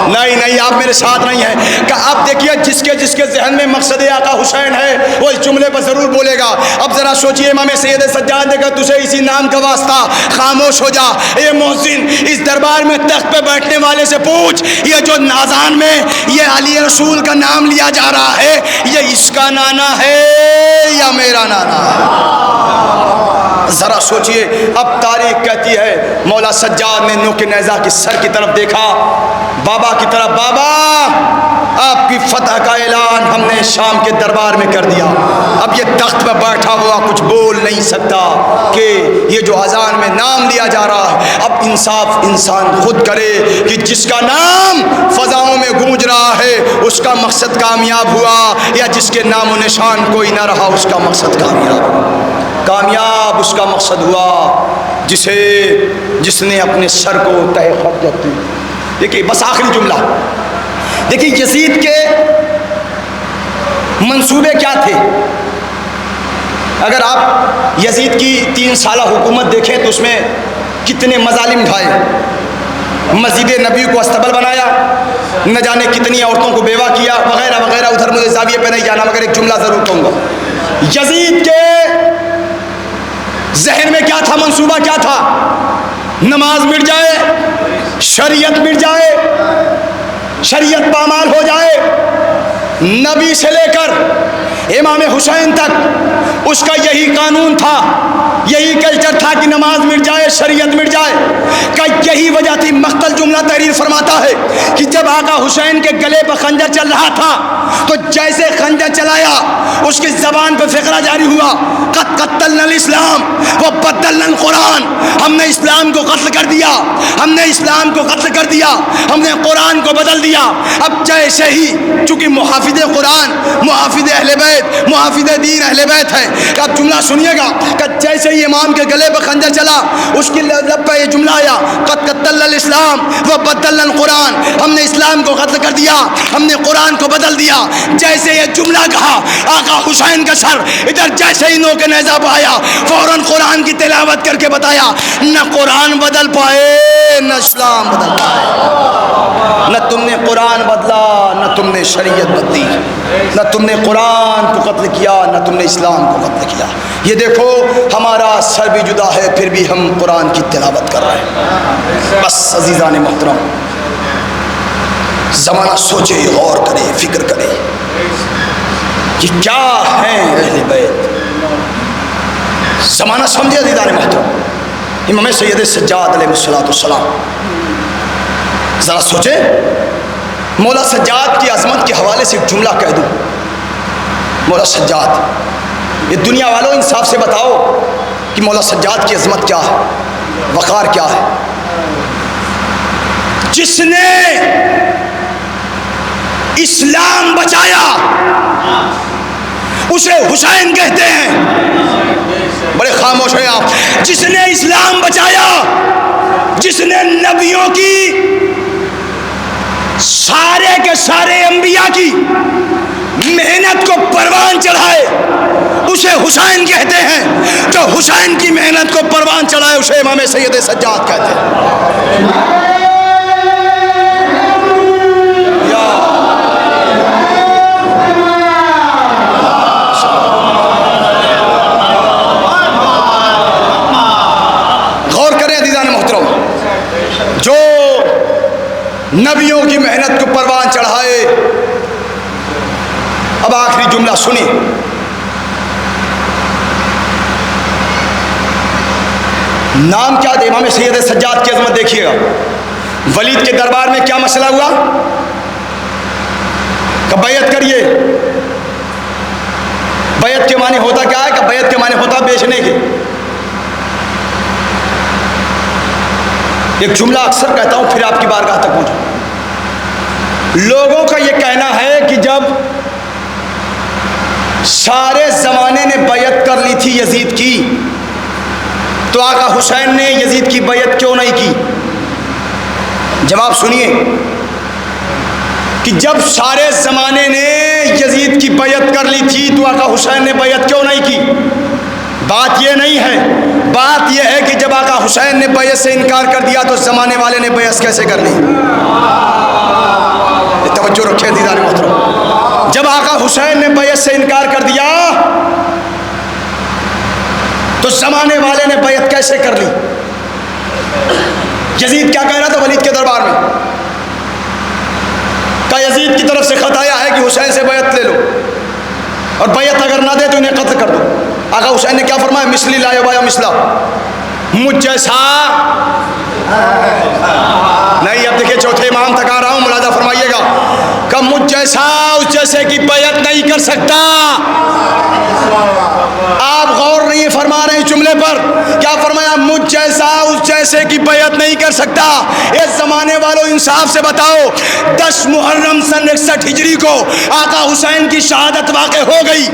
نہیں آپ میرے ساتھ نہیں ہیں. کہ اب دیکھیے جس کے ذہن میں مقصد آقا حسین ہے وہ اس جملے پر ضرور بولے گا. اب ذرا سوچئے امام سید سجاد نے کہا تجھے اسی نام کا واسطہ خاموش ہو جا. اے مؤذن اس دربار میں تخت پہ بیٹھنے والے سے پوچھ یہ جو اذان میں یہ علی رسول کا نام لیا جا رہا ہے یہ اس کا نانا ہے یا میرا نانا ہے؟ ذرا سوچئے. اب تاریخ کہتی ہے مولا سجاد نے نوک نیزہ کی سر کی طرف دیکھا، بابا کی طرف. بابا آپ کی فتح کا اعلان ہم نے شام کے دربار میں کر دیا. اب یہ تخت پہ بیٹھا ہوا کچھ بول نہیں سکتا کہ یہ جو اذان میں نام لیا جا رہا ہے. اب انصاف انسان خود کرے کہ جس کا نام فضاؤں میں گونج رہا ہے اس کا مقصد کامیاب ہوا یا جس کے نام و نشان کوئی نہ رہا اس کا مقصد کامیاب اس کا مقصد ہوا جس نے اپنے سر کو تہ خرجت کی. دیکھیے بس آخری جملہ. دیکھیے یزید کے منصوبے کیا تھے. اگر آپ یزید کی 3 سالہ حکومت دیکھیں تو اس میں کتنے مظالم ڈھائے. مسجد نبی کو استبل بنایا، نہ جانے کتنی عورتوں کو بیوہ کیا وغیرہ وغیرہ. ادھر مجھے زاویے پہ نہیں جانا مگر ایک جملہ ضرور کہوں گا. یزید کے ذہن میں کیا تھا، منصوبہ کیا تھا؟ نماز مٹ جائے، شریعت مٹ جائے، شریعت پامال ہو جائے. نبی سے لے کر امام حسین تک اس کا یہی قانون تھا، یہی کلچر تھا کہ نماز مٹ جائے، شریعت مٹ جائے. کا یہی وجہ تھی. مقتل جملہ تحریر فرماتا ہے کہ جب آقا حسین کے گلے پر خنجر چل رہا تھا تو جیسے خنجر چلایا اس کی زبان پہ فقرہ جاری ہوا قد قتلنا الاسلام و بدلنا القرآن. ہم نے اسلام کو قتل کر دیا، ہم نے اسلام کو قتل کر دیا، ہم نے قرآن کو بدل دیا. اب جیسے ہی چونکہ محافظ قرآن، محافظ اہل بیت، محافظ دین اہل بیت ہے. اب جملہ سنیے گا کہ جیسے ہی امام کے گلے پر خنجر چلا اس کی لب پہ یہ جملہ آیا قد قتلنا الاسلام و بدلنا القرآن. ہم نے اسلام کو قتل کر دیا، ہم نے قرآن کو بدل دیا. جیسے یہ جملہ کہا آقا حسین کا سر ادھر جیسے ہی نوک نیزہ پہ آیا فوراً قرآن کی تلاوت کر کے بتایا نہ قرآن بدل پائے نہ اسلام بدل پائے. نہ تم نے قرآن بدلا نہ تم نے شریعت بدلی، نہ تم نے قرآن کو قتل کیا نہ تم نے اسلام کو قتل کیا. یہ دیکھو ہمارا سر بھی جدا ہے پھر بھی ہم قرآن کی تلاوت کر رہے ہیں. بس عزیزان محترم زمانہ سوچے، غور کرے، فکر کرے کہ کیا ہیں اہل بیت. زمانہ سمجھے عزیزان محترم. امام سید سجاد علیہ السلام ذرا سوچے. مولا سجاد کی عظمت کے حوالے سے ایک جملہ کہہ دوں. مولا سجاد، یہ دنیا والوں انصاف سے بتاؤ کہ مولا سجاد کی عظمت کیا ہے، وقار کیا ہے. جس نے اسلام بچایا اسے حسین کہتے ہیں. بڑے خاموش ہیں آپ. جس نے اسلام بچایا، جس نے نبیوں کی، سارے کے سارے انبیاء کی محنت کو پروان چڑھائے اسے حسین کہتے ہیں. جو حسین کی محنت کو پروان چڑھائے اسے امام سید سجاد کہتے ہیں. جو نبیوں کی محنت کو پروان چڑھائے. اب آخری جملہ سنیں. نام کیا دے؟ امام سید سجاد کی عظمت دیکھیے گا. ولید کے دربار میں کیا مسئلہ ہوا کہ بیعت کریے. بیعت کے معنی ہوتا کیا ہے کہ بیعت کے معنی ہوتا بیچنے کے. ایک جملہ اکثر کہتا ہوں پھر آپ کی بارگاہ تک پہنچوں. لوگوں کا یہ کہنا ہے کہ جب سارے زمانے نے بیعت کر لی تھی یزید کی تو آقا حسین نے یزید کی بیعت کیوں نہیں کی؟ جواب سنیے کہ جب سارے زمانے نے یزید کی بیعت کر لی تھی تو آقا حسین نے بیعت کیوں نہیں کی؟ بات یہ نہیں ہے، بات یہ ہے کہ جب آقا حسین نے بیعت سے انکار کر دیا تو زمانے والے نے بیعت کیسے کر لی؟ توجہ رکھیں دیدار محترم. جب آقا حسین نے بیعت سے انکار کر دیا تو زمانے والے نے بیعت کیسے کر لی؟ یزید کیا کہہ رہا تھا ولید کے دربار میں کہ یزید کی طرف سے خط آیا ہے کہ حسین سے بیعت لے لو اور بیعت اگر نہ دے تو انہیں قتل کر دو. آقا حسین نے کیا فرمایا؟ مثلی لا یبایا مثلا. مجھ جیسا نہیں. اب دیکھیں چوتھے امام تک آ رہا ہوں، ملاحظہ فرمائیے گا کہ مجھ جیسا اس جیسے کی بیعت نہیں کر سکتا. آپ غور نہیں فرما رہے ہیں جملے پر. کیا فرمایا؟ مجھ جیسا اس جیسے کی بیعت نہیں کر سکتا. اس زمانے والوں انصاف سے بتاؤ 10 محرم سن 61 ہجری کو آقا حسین کی شہادت واقع ہو گئی.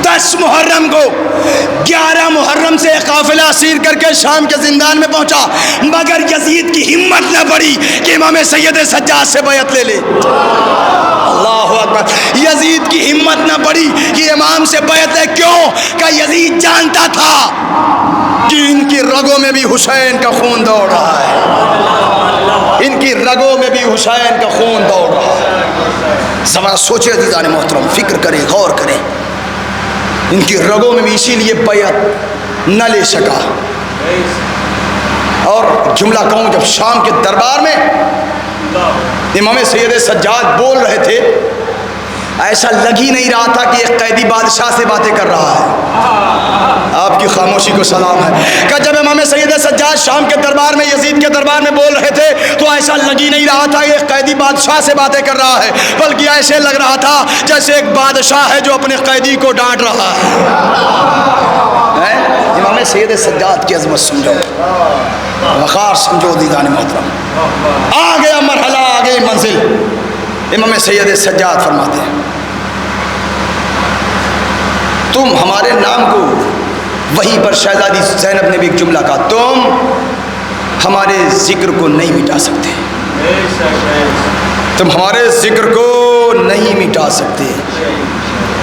10 محرم کو 11 محرم سے قافلہ اسیر کر کے شام کے زندان میں پہنچا، مگر یزید کی ہمت نہ پڑی کہ امام سید سجاد سے بیعت لے لے. اللہ اکبر. یزید کی ہمت نہ پڑی کہ امام سے بیعت لے. کیوں؟ کہ یزید جانتا تھا کہ ان کی رگوں میں بھی حسین کا خون دوڑ رہا ہے. ان کی رگوں میں بھی حسین کا خون دوڑ رہا ہے. ذرا سوچے عزیزان محترم، فکر کریں، غور کریں. ان کی رگوں میں بھی اسی لیے بیعت نہ لے سکا. اور جملہ کہوں، جب شام کے دربار میں امام سید سجاد بول رہے تھے ایسا لگ ہی نہیں رہا تھا کہ ایک قیدی بادشاہ سے باتیں کر رہا ہے. آپ کی خاموشی کو سلام ہے کہ جب امام سید سجاد شام کے دربار میں یزید کے دربار میں بول رہے تھے تو ایسا لگ ہی نہیں رہا تھا کہ ایک قیدی بادشاہ سے باتیں کر رہا ہے، بلکہ ایسے لگ رہا تھا جیسے ایک بادشاہ ہے جو اپنے قیدی کو ڈانٹ رہا ہے. امام سید سجاد کی عظمت سمجھو، وقار سمجھو دیدان محترم. آ گیا مرحلہ، آ گئی منزل. امام سید سجاد فرماتے ہیں تم ہمارے نام کو، وہیں پر شہزادی زینب نے بھی ایک جملہ کہا، تم ہمارے ذکر کو نہیں مٹا سکتے. تم ہمارے ذکر کو نہیں مٹا سکتے.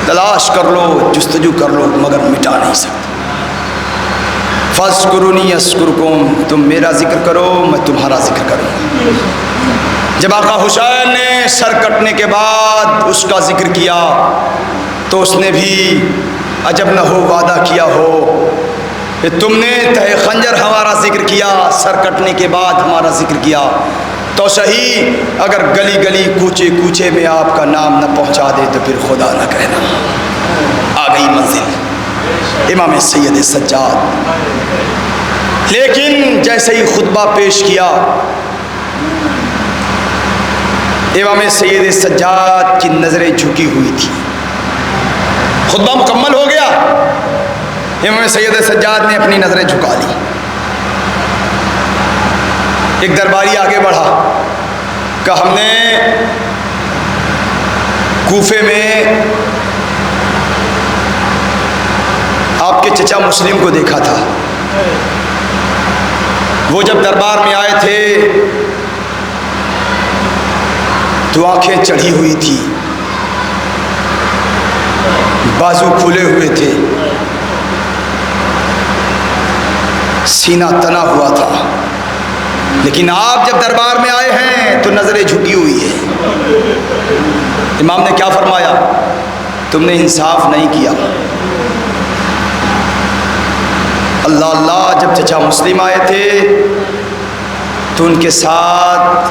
تلاش کر لو، جستجو کر لو، مگر مٹا نہیں سکتے. فاذکرونی اذکرکم، تم میرا ذکر کرو میں تمہارا ذکر کروں. جب آقا حسین نے سر کٹنے کے بعد اس کا ذکر کیا تو اس نے بھی عجب نہ ہو وعدہ کیا ہو کہ تم نے تہ خنجر ہمارا ذکر کیا، سر کٹنے کے بعد ہمارا ذکر کیا تو صحیح، اگر گلی گلی کوچے کوچے میں آپ کا نام نہ پہنچا دے تو پھر خدا نہ کہنا. آ گئی منزل امام سید سجاد. لیکن جیسے ہی خطبہ پیش کیا امام سید سجاد کی نظریں جھکی ہوئی تھی. خطبہ مکمل ہو گیا، امام سید سجاد نے اپنی نظریں جھکا لی. ایک درباری آگے بڑھا کہ ہم نے کوفے میں آپ کے چچا مسلم کو دیکھا تھا. وہ جب دربار میں آئے تھے تو آنکھیں چڑھی ہوئی تھی، بازو کھلے ہوئے تھے، سینہ تنا ہوا تھا. لیکن آپ جب دربار میں آئے ہیں تو نظریں جھکی ہوئی ہے. امام نے کیا فرمایا؟ تم نے انصاف نہیں کیا. اللہ اللہ. جب چچا مسلم آئے تھے تو ان کے ساتھ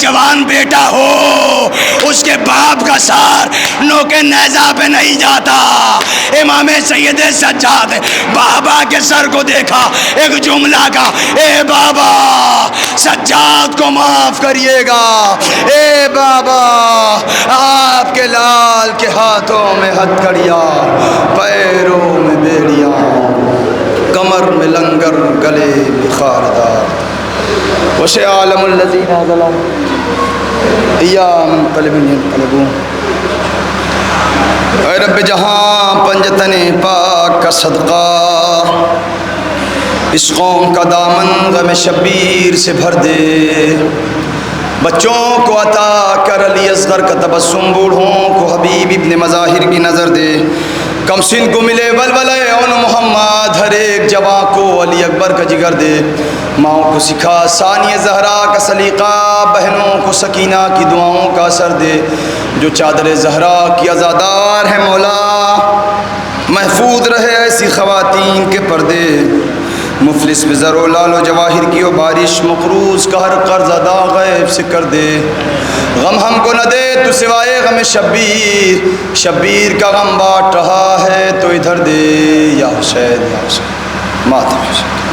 جوان بیٹا ہو اس کے باپ کا سار نوکے نیزہ پہ نہیں جاتا. امام سید سجاد بابا کے سر کو دیکھا, ایک جملہ کا, اے بابا سجاد کو معاف کریے گا, اے بابا آپ کے لال کے ہاتھوں میں ہتھکڑیاں, پیروں میں بیڑیاں, کمر میں لنگر, گلے میں خاردار. وش عالم الذین ظلموا یا منقلب ينقلبون. اے رب جہاں پنجتن پاک کا صدقہ, اس قوم کا دامن غم شبیر سے بھر دے. بچوں کو عطا کر علی اصغر کا تبسم, بوڑھوں کو حبیب ابن مظاہر کی نظر دے. کم سن کو ملے ولولے اون محمد, ہر ایک جواں کو علی اکبر کا جگر دے. ماؤں کو سکھا ثانی زہرا کا سلیقہ, بہنوں کو سکینہ کی دعاؤں کا اثر دے. جو چادر زہرا کی عزادار ہے مولا, محفوظ رہے ایسی خواتین کے پردے. مفلس پہ زر و لال و جواہر کی و بارش, مقروض کا ہر قرض ادا غیب سے کر دے. غم ہم کو نہ دے تو سوائے غم شبیر, شبیر کا غم بانٹ رہا ہے تو ادھر دے. یا حسین یا حسین ماتم حسین.